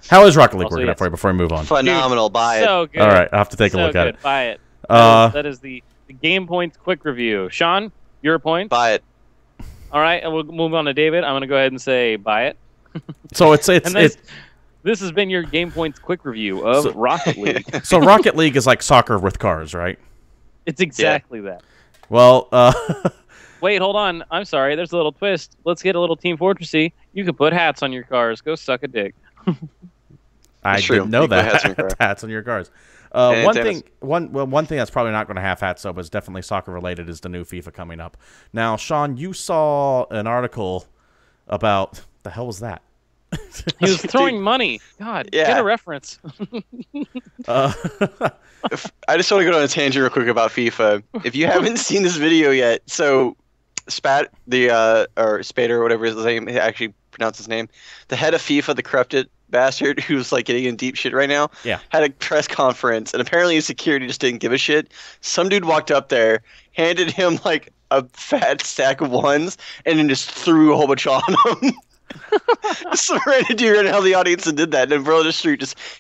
How is Rocket League working out for you before we move on? Phenomenal. Buy it. So good. All right, I'll have to take a look at it. Buy it. That is the GamePoints quick review. Sean, your point? Buy it. All right, and we'll move on to David. I'm going to go ahead and say buy it. So it's this has been your GamePoints quick review of Rocket League. So Rocket League is like soccer with cars, right? It's exactly that. Well, wait, hold on. I'm sorry. There's a little twist. Let's get a little Team Fortressy. You can put hats on your cars. Go suck a dick. I didn't know that. Hats on your cars. One thing that's probably not going to have hats though, but is definitely soccer related, is the new FIFA coming up. Now, Sean, you saw an article about the hell was that? He was throwing money. God, get a reference. I just want to go on a tangent real quick about FIFA. If you haven't seen this video yet, so Spat or Spader or whatever his name actually pronounce his name, the head of FIFA, the corrupted bastard who's like getting in deep shit right now, had a press conference, and apparently his security just didn't give a shit. Some dude walked up there, handed him like a fat stack of ones, and then just threw a whole bunch on him. Some random dude ran out of the audience and did that, and bro just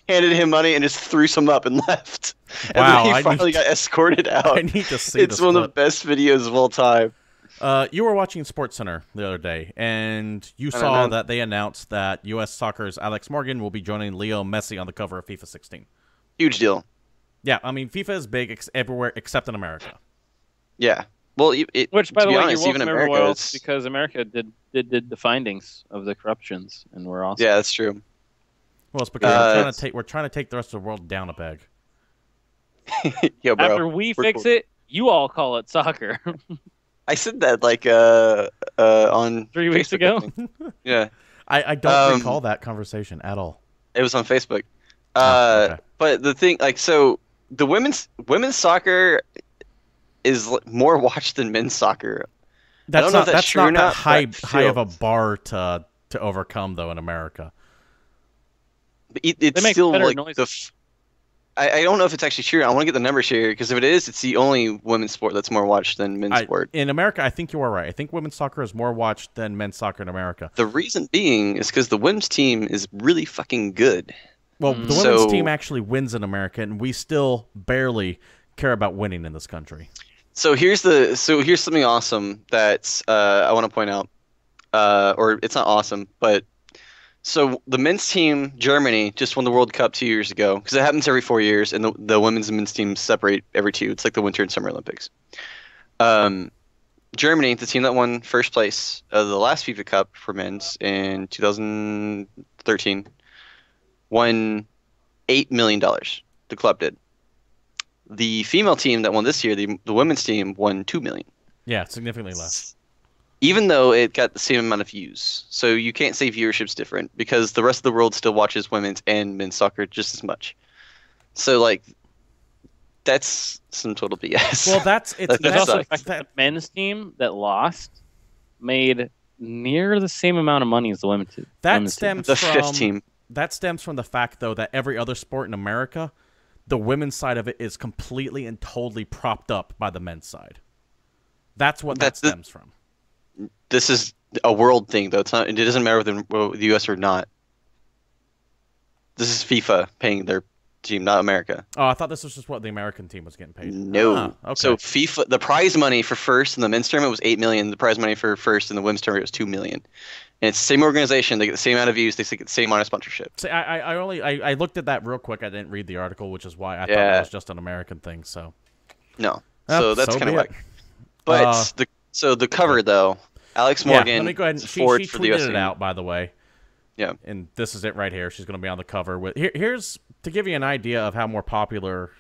handed him money and just threw some up and left. Wow, and then he finally got escorted out. I need to see it's one of the best videos of all time. You were watching SportsCenter the other day, and you saw that they announced that U.S. Soccer's Alex Morgan will be joining Leo Messi on the cover of FIFA 16. Huge deal. Yeah, I mean, FIFA is big everywhere except in America. Yeah. Well, which, by the way, honest, you're welcome everywhere else, because America did the findings of the corruptions, and we're awesome. Yeah, that's true. Well, it's because we're trying to take the rest of the world down a peg. Yo, bro, after we fix it, you all call it soccer. I said that like on 3 weeks ago. Yeah, I don't recall that conversation at all. It was on Facebook. Okay. But the thing, like, so the women's soccer is more watched than men's soccer. I don't know if that's true or not. High of a bar to overcome though in America. But it's still like I don't know if it's actually true. I want to get the numbers here, because if it is, it's the only women's sport that's more watched than men's sport. In America, I think you are right. I think women's soccer is more watched than men's soccer in America. The reason being is because the women's team is really fucking good. Well, the women's team actually wins in America, and we still barely care about winning in this country. So here's something awesome that I want to point out, or it's not awesome, but so the men's team, Germany, just won the World Cup 2 years ago, because it happens every 4 years, and the women's and men's teams separate every 2. It's like the Winter and Summer Olympics. Germany, the team that won first place of the last FIFA Cup for men's in 2013, won $8 million. The club did. The female team that won this year, the women's team, won $2 million. Yeah, significantly less. Even though it got the same amount of views. So you can't say viewership's different, because the rest of the world still watches women's and men's soccer just as much. So, like, that's some total BS. Well, that's also the fact that the men's team that lost made near the same amount of money as the women's team. That stems the fifth team. That stems from the fact, though, that every other sport in America, the women's side of it is completely and totally propped up by the men's side. That's what that stems from. This is a world thing, though. It's not. It doesn't matter whether the U.S. or not. This is FIFA paying their team, not America. Oh, I thought this was just what the American team was getting paid. No. Okay. So FIFA, the prize money for first in the men's tournament was $8 million. The prize money for first in the women's tournament was $2 million. And it's the same organization. They get the same amount of views. They get the same amount of sponsorship. See, I looked at that real quick. I didn't read the article, which is why I thought it was just an American thing. So. No. So that's kind of whack. But the cover though, Alex Morgan. Yeah, let me go ahead and she tweeted it out, by the way. Yeah. And this is it right here. She's going to be on the cover with. Here's to give you an idea of how more popular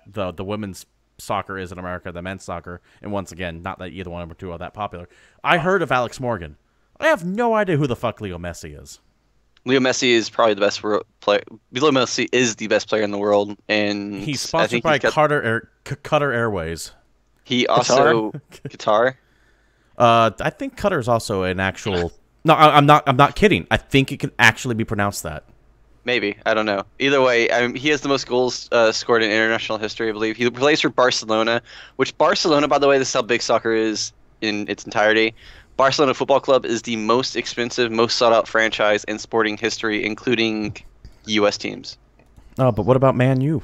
the women's soccer is in America than men's soccer. And once again, not that either one or two are that popular. I heard of Alex Morgan. I have no idea who the fuck Leo Messi is. Leo Messi is probably the best player. Leo Messi is the best player in the world, and he's sponsored by Qatar Airways. He also Qatar. I think Cutter is also an actual. No, I'm not kidding. I think it can actually be pronounced that. Maybe, I don't know. Either way, he has the most goals scored in international history, I believe. He plays for Barcelona, which Barcelona, by the way, this is how big soccer is in its entirety. Barcelona Football Club is the most expensive, most sought-out franchise in sporting history, including U.S. teams. Oh, but what about Man U?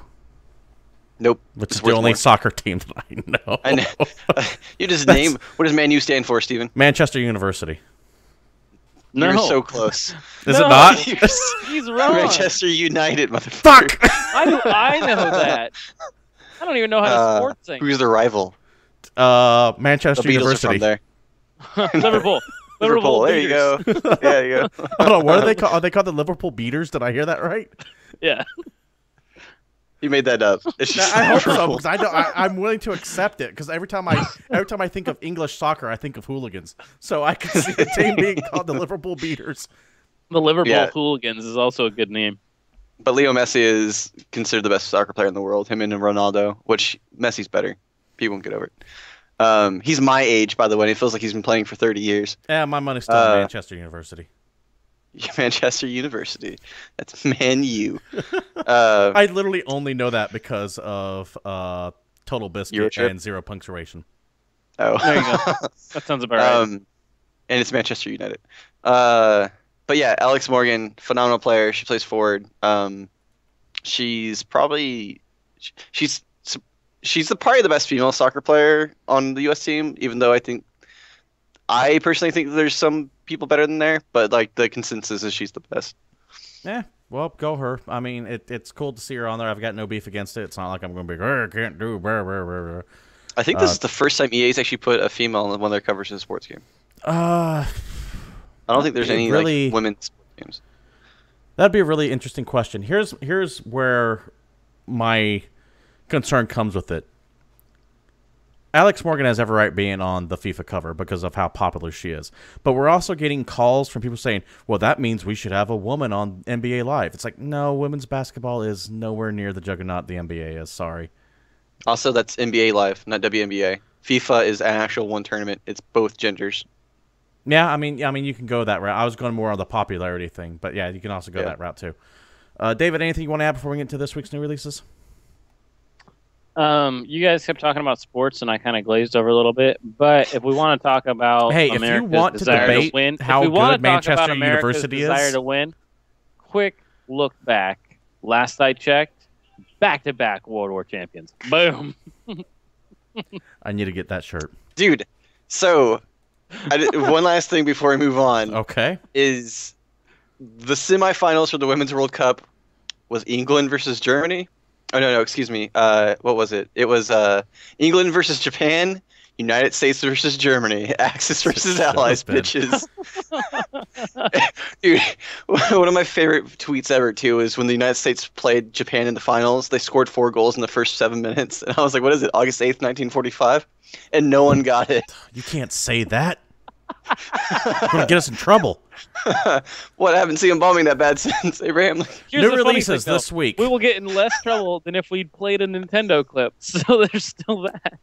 Nope. Which is the only soccer team that I know. I know. You just name. What does Man U stand for, Steven? Manchester University. No. You're so close. Is it not? He's wrong. Manchester United, motherfucker. Fuck! I know that. I don't even know how to sport things. Who's the rival? Manchester The Beatles University. are from there. Liverpool. Liverpool. There you go. There you go. Hold on, what are they called? Are they called the Liverpool Beaters? Did I hear that right? Yeah. You made that up. It's just I hope so, because I'm willing to accept it. Because every time I think of English soccer, I think of hooligans. So I can see the team being called the Liverpool Beaters. The Liverpool Hooligans is also a good name. But Leo Messi is considered the best soccer player in the world. Him and Ronaldo, which Messi's better. People won't get over it. He's my age, by the way. And it feels like he's been playing for 30 years. Yeah, my money's still in Manchester University. Manchester University. That's Man U. I literally only know that because of Total Biscuit and Zero Punctuation. Oh, there you go. That sounds about right. And it's Manchester United. But yeah, Alex Morgan, phenomenal player. She plays forward. She's probably she's probably the best female soccer player on the U.S. team. Even though I personally think there's some people better than there, but like the consensus is she's the best. Yeah, well, go her. I mean, it's cool to see her on there. I've got no beef against it. It's not like I'm going to be, I can't do. Blah, blah, blah, blah. I think this is the first time EA's actually put a female in one of their covers in a sports game. I don't think there's any like women's sports games. That'd be a really interesting question. Here's where my concern comes with it. Alex Morgan has every right being on the FIFA cover because of how popular she is. But we're also getting calls from people saying, well, that means we should have a woman on NBA Live. It's like, no, women's basketball is nowhere near the juggernaut the NBA is. Sorry. Also, that's NBA Live, not WNBA. FIFA is an actual one tournament. It's both genders. Yeah, I mean, you can go that route. I was going more on the popularity thing. But yeah, you can also go that route too. David, anything you want to add before we get into this week's new releases? You guys kept talking about sports, and I kind of glazed over a little bit. But if we want to talk about if you want to debate how good Manchester University is, desire to win, quick look back. Last I checked, back-to-back World War champions. Boom. I need to get that shirt, dude. So, one last thing before we move on. Okay, is the semifinals for the Women's World Cup was England versus Germany. Oh, no, excuse me. What was it? It was England versus Japan, United States versus Germany, Axis versus Allies, bitches. Dude, one of my favorite tweets ever, too, is when the United States played Japan in the finals, they scored 4 goals in the first 7 minutes. And I was like, what is it, August 8th, 1945? And no one got it. You can't say that. It's going to get us in trouble. What? I haven't seen them bombing that bad since Abraham. New releases this week. We will get in less trouble than if we'd played a Nintendo clip. So there's still that.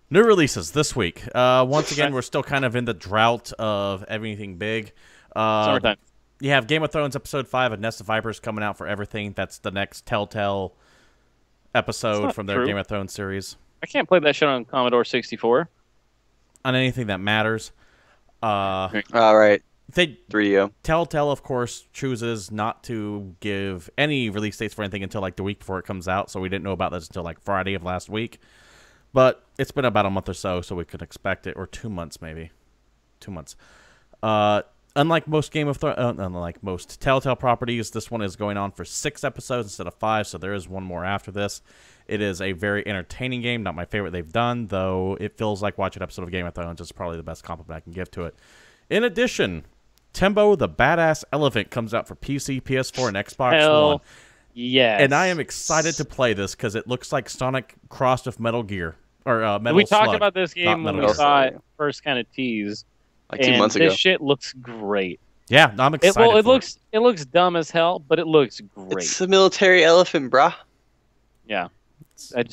New releases this week. Once again, we're still kind of in the drought of everything big. Summertime. You have Game of Thrones Episode 5 of Nest of Vipers coming out for everything. That's the next Telltale episode from their Game of Thrones series. I can't play that shit on Commodore 64. On anything that matters. All right. Telltale, of course, chooses not to give any release dates for anything until like the week before it comes out, so we didn't know about this until like Friday of last week. But it's been about a month or so we could expect it, or 2 months maybe. 2 months. Unlike most unlike most Telltale properties, this one is going on for 6 episodes instead of 5, so there is one more after this. It is a very entertaining game, not my favorite they've done, though it feels like watching an episode of Game of Thrones is probably the best compliment I can give to it. In addition, Timbo the Badass Elephant comes out for PC, PS4, and Xbox One. Yes. And I am excited to play this because it looks like Sonic crossed with Metal Gear. Or Metal We Slug, talked about this game when we saw it first kind of teased. Like 2 months ago. This shit looks great. Yeah, I'm excited. It looks dumb as hell, but it looks great. It's a military elephant, brah. Yeah. I'm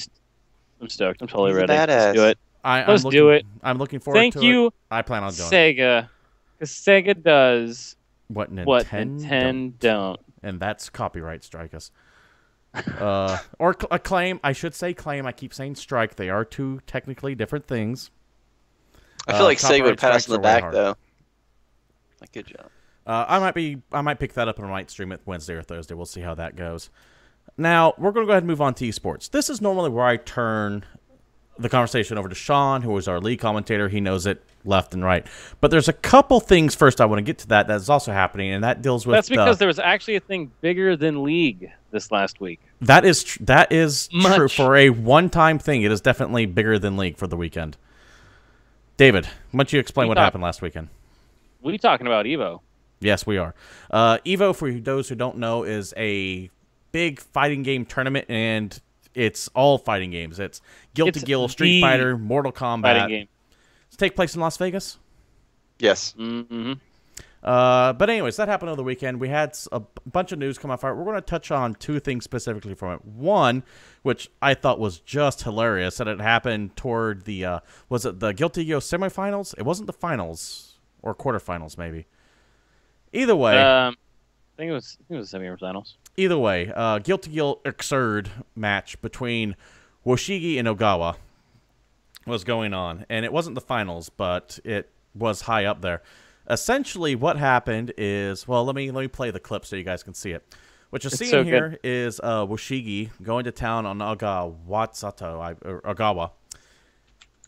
stoked. I'm totally ready. Badass. Let's do it. Let's do it. I'm looking forward to it. Thank you, I plan on doing Sega. Because Sega does what Nintendo don't. And that's copyright strike us. Or a claim. I should say claim. I keep saying strike. They are two technically different things. I feel like Sega would pat us on the back, though. Like, good job. I might pick that up and I might stream it Wednesday or Thursday. We'll see how that goes. Now, we're going to go ahead and move on to esports. This is normally where I turn the conversation over to Sean, who is our lead commentator. He knows it left and right. But there's a couple things first I want to get to that is also happening, and that deals with... That's because there was actually a thing bigger than League this last week. That is true. For a one-time thing, it is definitely bigger than League for the weekend. David, why don't you explain what happened last weekend? We talking about EVO. Yes, we are. EVO, for those who don't know, is a big fighting game tournament, and it's all fighting games. It's Guilty Gear, Street Fighter, Mortal Kombat. Fighting game. Does it take place in Las Vegas? Yes. Mm-hmm. But anyways, that happened over the weekend. We had a bunch of news come out. We're going to touch on two things specifically from it. One, which I thought was just hilarious, that it happened toward the, was it the Guilty Gear semifinals? It wasn't the finals, or quarterfinals maybe. Either way. I think it was semifinals. Either way, Guilty Gear Xrd match between Woshige and Ogawa was going on. And it wasn't the finals, but it was high up there. Essentially, what happened is, well, let me play the clip so you guys can see it. What you're seeing here is Woshige going to town on Ogawa.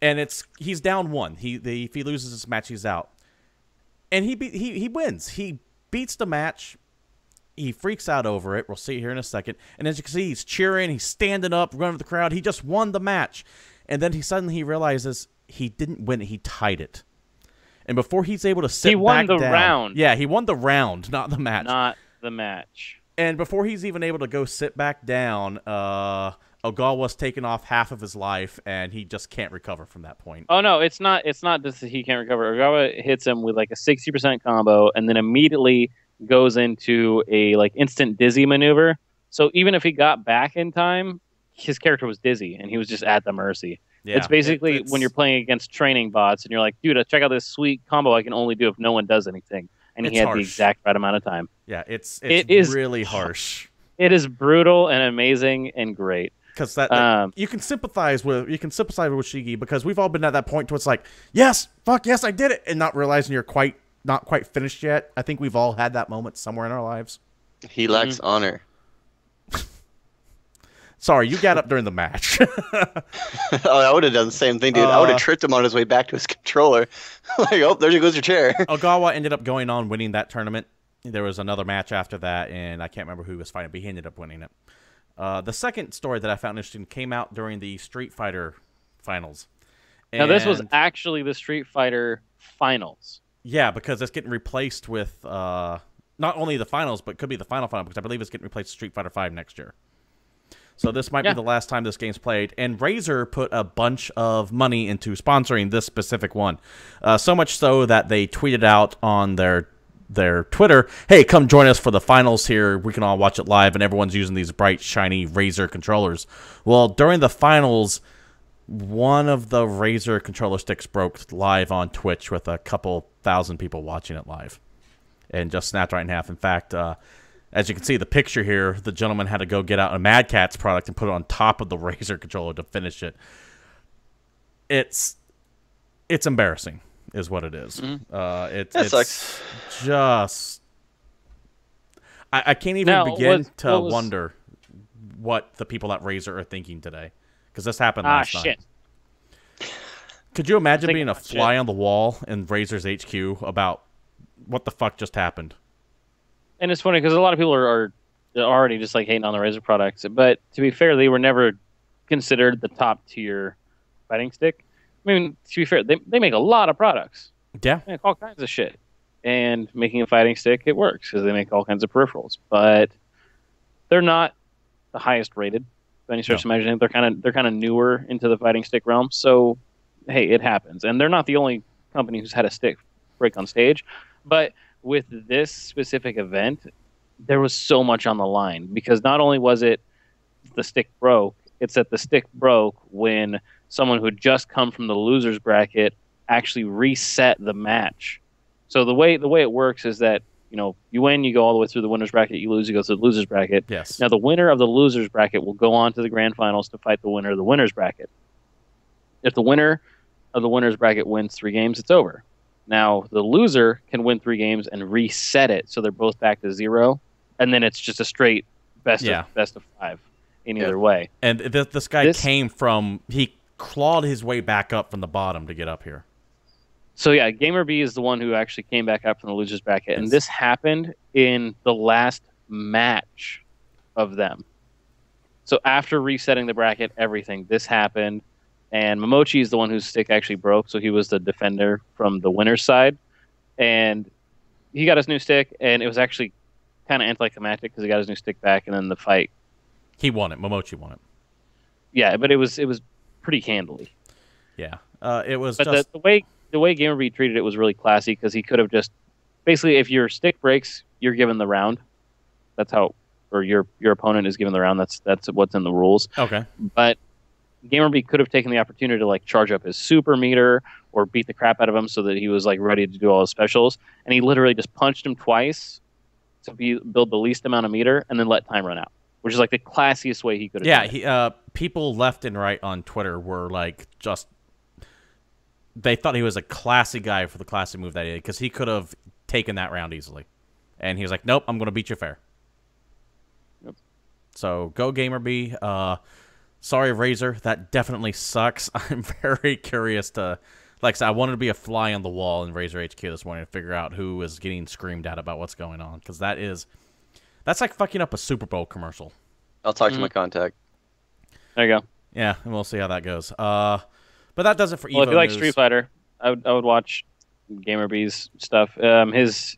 And he's down one. If he loses this match, he's out. And he wins. He beats the match. He freaks out over it. We'll see here in a second. And as you can see, he's cheering. He's standing up, running with the crowd. He just won the match. And then he suddenly realizes he didn't win it. He tied it. And before he's able to sit back down... He won the round. Yeah, he won the round, not the match. Not the match. And before he's even able to go sit back down, Ogawa's taken off half of his life, and he just can't recover from that point. Oh, no, it's not just that he can't recover. Ogawa hits him with like a 60% combo, and then immediately goes into a like instant dizzy maneuver. So even if he got back in time, his character was dizzy, and he was just at the mercy. Yeah, it's basically when you're playing against training bots, and you're like, dude, check out this sweet combo I can only do if no one does anything. And he had the exact right amount of time. Yeah, it is really harsh. It is brutal and amazing and great. Because you can sympathize with Shigi, because we've all been at that point where it's like, yes, fuck yes, I did it, and not realizing you're not quite finished yet. I think we've all had that moment somewhere in our lives. He lacks honor. Sorry, you got up during the match. Oh, I would have done the same thing, dude. I would have tricked him on his way back to his controller. Like, oh, there goes your chair. Ogawa ended up going on winning that tournament. There was another match after that, and I can't remember who was fighting, but he ended up winning it. The second story that I found interesting came out during the Street Fighter finals. Now, this was actually the Street Fighter finals. Yeah, because it's getting replaced with not only the finals, but could be the final, because I believe it's getting replaced with Street Fighter V next year. So this might be the last time this game's played. And Razer put a bunch of money into sponsoring this specific one. So much so that they tweeted out on their Twitter, hey, come join us for the finals here. We can all watch it live, and everyone's using these bright, shiny Razer controllers. Well, during the finals, one of the Razer controller sticks broke live on Twitch with a couple thousand people watching it live. And just snapped right in half. In fact, as you can see the picture here, the gentleman had to go get out a Mad Catz product and put it on top of the Razer controller to finish it. It's embarrassing, is what it is. Mm-hmm. It sucks. Just... I can't even begin to wonder what the people at Razer are thinking today. Because this happened last night. Could you imagine being a fly on the wall in Razer's HQ about what the fuck just happened? And it's funny because a lot of people are already just like hating on the Razer products. But to be fair, they were never considered the top tier fighting stick. I mean, to be fair, they make a lot of products. Yeah. They make all kinds of shit. And making a fighting stick, it works because they make all kinds of peripherals. But they're not the highest rated by any stretch of imagination. They're kind of newer into the fighting stick realm. So, hey, it happens. And they're not the only company who's had a stick break on stage. But with this specific event, there was so much on the line because not only was it the stick broke, it's that the stick broke when someone who had just come from the losers bracket actually reset the match. So the way it works is that, you know, you win, you go all the way through the winners bracket, you lose, you go to the losers bracket. Yes. Now the winner of the losers bracket will go on to the grand finals to fight the winner of the winners bracket. If the winner of the winners bracket wins 3 games, it's over. Now the loser can win 3 games and reset it, so they're both back to 0, and then it's just a straight best of 5 in either way. And this guy he clawed his way back up from the bottom to get up here. So yeah, Gamer B is the one who actually came back up from the losers bracket, and this happened in the last match of them. So after resetting the bracket, everything, this happened, and Momochi is the one whose stick actually broke, so he was the defender from the winner's side, and he got his new stick, and it was actually kind of anticlimactic because he got his new stick back, and then the fight. He won it. Momochi won it. Yeah, but it was pretty handily. Yeah, it was. But just... the way Gamerby treated it was really classy because he could have just basically, if your stick breaks, you're given the round. That's how, or your opponent is given the round. That's what's in the rules. Okay. But Gamerby could have taken the opportunity to like charge up his super meter or beat the crap out of him so that he was like ready to do all his specials, and he literally just punched him twice to build the least amount of meter and then let time run out, which is like the classiest way he could have done it. People left and right on Twitter were like they thought he was a classy guy for the classy move that he did, because he could have taken that round easily. And he was like, nope, I'm going to beat you fair. Yep. So, go Gamer B. Sorry, Razor. That definitely sucks. I'm very curious to... Like I said, I wanted to be a fly on the wall in Razor HQ this morning to figure out who is getting screamed at about what's going on. Because that's like fucking up a Super Bowl commercial. I'll talk to my contact. There you go. Yeah, and we'll see how that goes. But that does it for Evo Well, if you like news. Street Fighter, I would watch Gamer B's stuff. His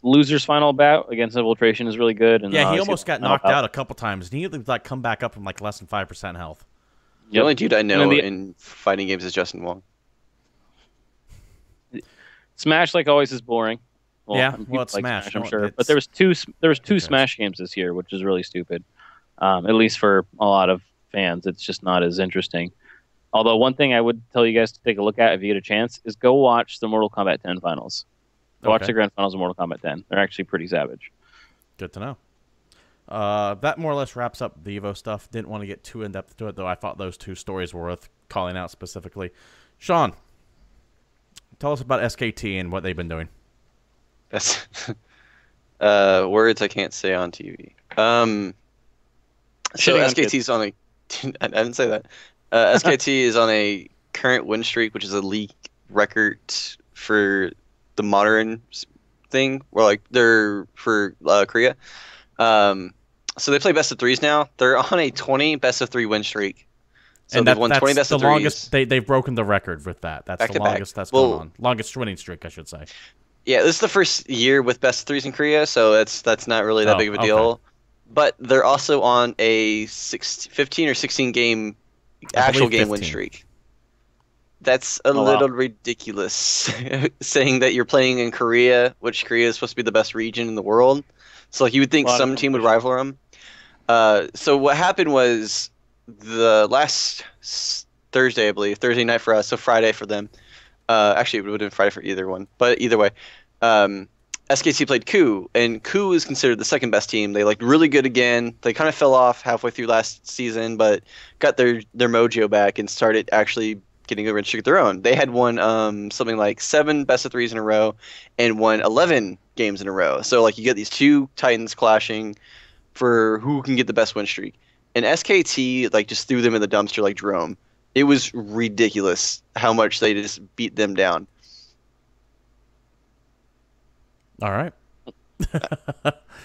losers final bout against Infiltration is really good. And yeah, he almost got knocked out a couple times, and he had like come back up from like less than 5% health. The only dude I know in fighting games is Justin Wong. Smash, like always, is boring. Well, yeah, it's like Smash, I'm sure. But there was two Smash games this year, which is really stupid. At least for a lot of fans, it's just not as interesting. Although one thing I would tell you guys to take a look at if you get a chance is go watch the Mortal Kombat 10 finals. Watch the grand finals of Mortal Kombat 10. They're actually pretty savage. Good to know. That more or less wraps up the Evo stuff. Didn't want to get too in-depth to it, though I thought those 2 stories were worth calling out specifically. Sean, tell us about SKT and what they've been doing. That's words I can't say on TV. So SKT's on a... I didn't say that. SKT is on a current win streak, which is a league record for the modern thing, or like they're for Korea. So they play best of 3s now. They're on a 20 best of 3 win streak. So and they've won 20 best of 3s. Longest, they've broken the record with that. That's the longest that's going on. Longest winning streak, I should say. Yeah, this is the first year with best of 3s in Korea, so that's not really that big of a deal. Okay. But they're also on a 15 or 16 game actual game 15. Win streak. That's a little ridiculous, saying that you're playing in Korea, which Korea is supposed to be the best region in the world. So like, you would think some team would rival them. So what happened was the last Thursday, I believe, Thursday night for us, so Friday for them. Actually, it would have been Friday for either one. But either way, SKT played KOO, and KOO is considered the second best team. They looked really good again. They kind of fell off halfway through last season, but got their mojo back and started actually getting a win streak of their own. They had won something like 7 best of 3s in a row and won 11 games in a row. So like you get these 2 titans clashing for who can get the best win streak. And SKT like just threw them in the dumpster like Jerome. It was ridiculous how much they just beat them down. All right.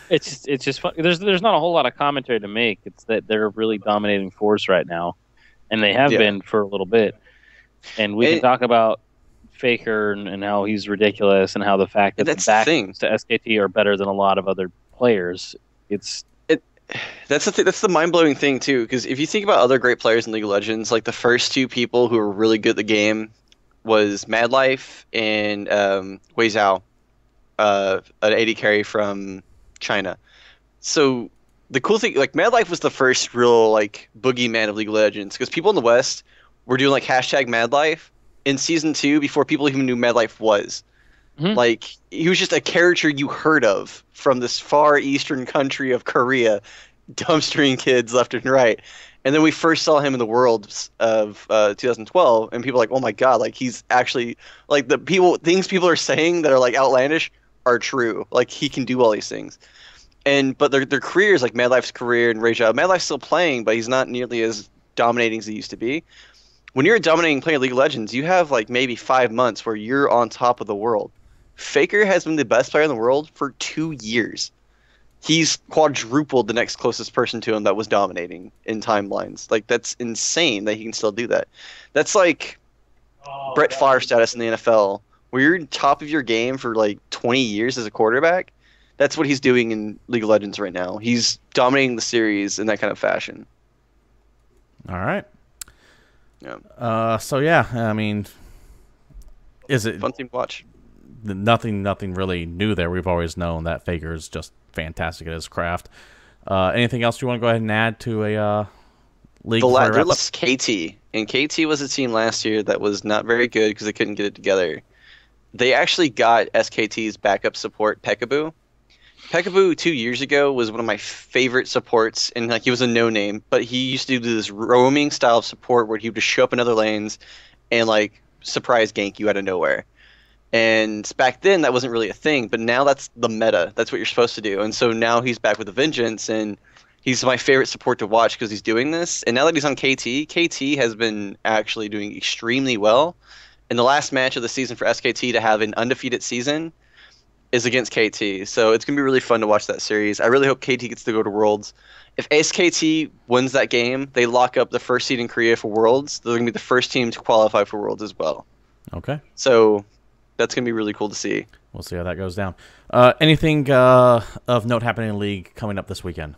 It's just fun. There's not a whole lot of commentary to make. It's that they're a really dominating force right now, and they have been for a little bit. And we can talk about Faker and how he's ridiculous, and how the fact that the backs to SKT are better than a lot of other players. That's the mind-blowing thing too, because if you think about other great players in League of Legends, like the first 2 people who were really good at the game was Madlife and Wei Zhao, an AD carry from China. So the cool thing, like Madlife was the first real like boogeyman of League of Legends, because people in the West were doing like hashtag Mad Life in season 2 before people even knew Mad Life was. Like, he was just a character you heard of from this far eastern country of Korea, dumpstering kids left and right. And then we first saw him in the Worlds of 2012, and people were like, oh my god, like, he's actually, like, things people are saying that are, like, outlandish are true. Like, he can do all these things. But their careers, like Mad Life's career and Rage Out, Mad Life's still playing, but he's not nearly as dominating as he used to be. When you're a dominating player of League of Legends, you have, like, maybe 5 months where you're on top of the world. Faker has been the best player in the world for 2 years. He's quadrupled the next closest person to him that was dominating in timelines. Like, that's insane that he can still do that. That's like Brett Favre status in the NFL, where you're top of your game for like 20 years as a quarterback. That's what he's doing in League of Legends right now. He's dominating the series in that kind of fashion. All right. Yeah. So yeah, I mean, is it fun team to watch? Nothing really new there. We've always known that Faker is just fantastic at his craft. Anything else you want to go ahead and add to a league? They're less KT, and KT was a team last year that was not very good because they couldn't get it together. They actually got SKT's backup support, Peekaboo. Peekaboo 2 years ago was one of my favorite supports, and like he was a no-name, but he used to do this roaming style of support where he would just show up in other lanes and like surprise gank you out of nowhere. And back then that wasn't really a thing, but now that's the meta. That's what you're supposed to do. And so now he's back with a vengeance, and he's my favorite support to watch because he's doing this. And now that he's on KT has been actually doing extremely well. And the last match of the season for SKT to have an undefeated season is against KT. So it's going to be really fun to watch that series. I really hope KT gets to go to Worlds. If SKT wins that game, they lock up the first seed in Korea for Worlds. They're going to be the first team to qualify for Worlds as well. Okay. So that's going to be really cool to see. We'll see how that goes down. Anything of note happening in the league coming up this weekend?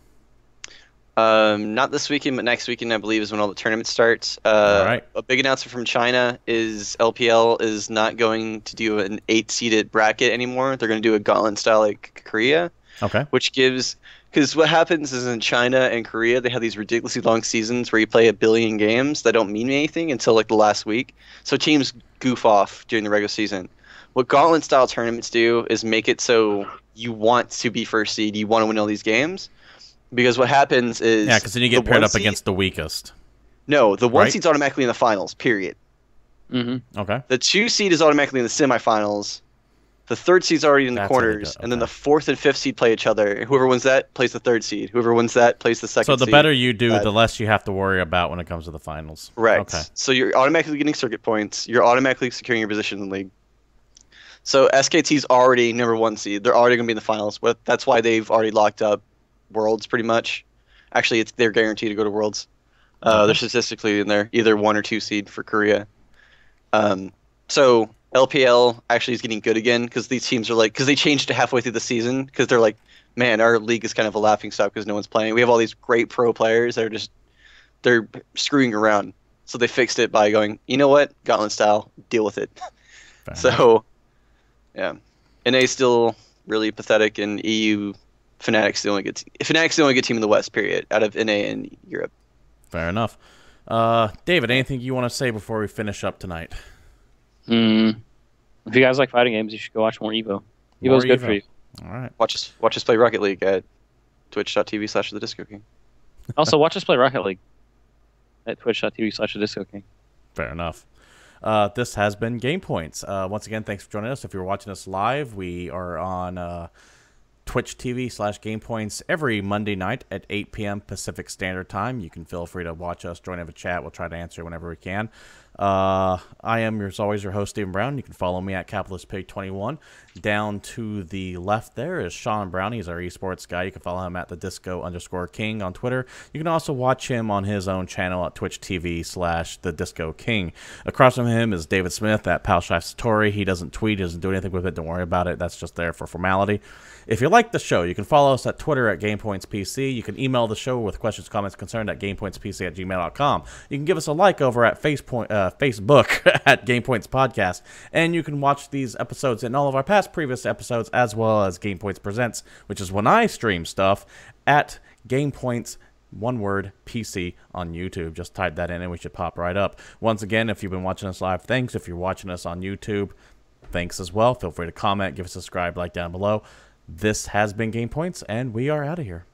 Not this weekend, but next weekend, I believe, is when all the tournaments start. All right. A big announcement from China is LPL is not going to do an 8-seeded bracket anymore. They're going to do a gauntlet style like Korea. Okay. Which gives... Because what happens is in China and Korea, they have these ridiculously long seasons where you play 1 billion games that don't mean anything until like the last week. So teams goof off during the regular season. What gauntlet style tournaments do is make it so you want to be first seed, you want to win all these games. Because what happens is... Yeah, because then you get paired up against the weakest. No, the 1 seed's automatically in the finals, period. Mm-hmm. Okay. The 2 seed is automatically in the semifinals. The 3rd seed's already in the quarters. Okay. And then the 4th and 5th seed play each other. Whoever wins that plays the 3rd seed. Whoever wins that plays the 2nd seed. So the better you do, the less you have to worry about when it comes to the finals. Right. Okay. So you're automatically getting circuit points. You're automatically securing your position in the league. So SKT's already number 1 seed. They're already going to be in the finals. That's why they've already locked up Worlds pretty much. Actually, they're guaranteed to go to Worlds. They're statistically in there, either 1 or 2 seed for Korea. So LPL actually is getting good again because these teams are like, because they changed to halfway through the season because they're like, man, our league is kind of a laughingstock because no one's playing. We have all these great pro players that are they're screwing around. So they fixed it by going, you know what, Gauntlet style, deal with it. So, yeah, NA's still really pathetic, and EU Fnatic's the only good team in the West, period, out of NA and Europe. Fair enough. David, anything you want to say before we finish up tonight? If you guys like fighting games, you should go watch more Evo. Evo's good for you. All right. Watch us play Rocket League at twitch.tv/thediscoking. Also, watch us play Rocket League at twitch.tv/thediscoking. Fair enough. This has been GamePoints. Once again, thanks for joining us. If you're watching us live, we are on Twitch TV/GamePoints every Monday night at 8 p.m. Pacific Standard Time. You can feel free to watch us, join, have a chat. We'll try to answer whenever we can. I am, as always, your host, Stephen Brown. You can follow me at CapitalistPig21. Down to the left there is Sean Brown. He's our esports guy. You can follow him at @thedisco_king on Twitter. You can also watch him on his own channel at Twitch TV/thediscoking. Across from him is David Smith at Palshifsatori. He doesn't tweet, he doesn't do anything with it. Don't worry about it. That's just there for formality. If you like the show, you can follow us at Twitter at GamePointsPC. You can email the show with questions, comments, concerns at GamePointsPC@gmail.com. You can give us a like over at Facebook at GamePoints Podcast. And you can watch these episodes and all of our previous episodes, as well as GamePoints Presents, which is when I stream stuff, at GamePoints one word, PC on YouTube. Just type that in and we should pop right up. Once again, if you've been watching us live, thanks. If you're watching us on YouTube, thanks as well. Feel free to comment, give us a subscribe, like down below. This has been GamePoints, and we are out of here.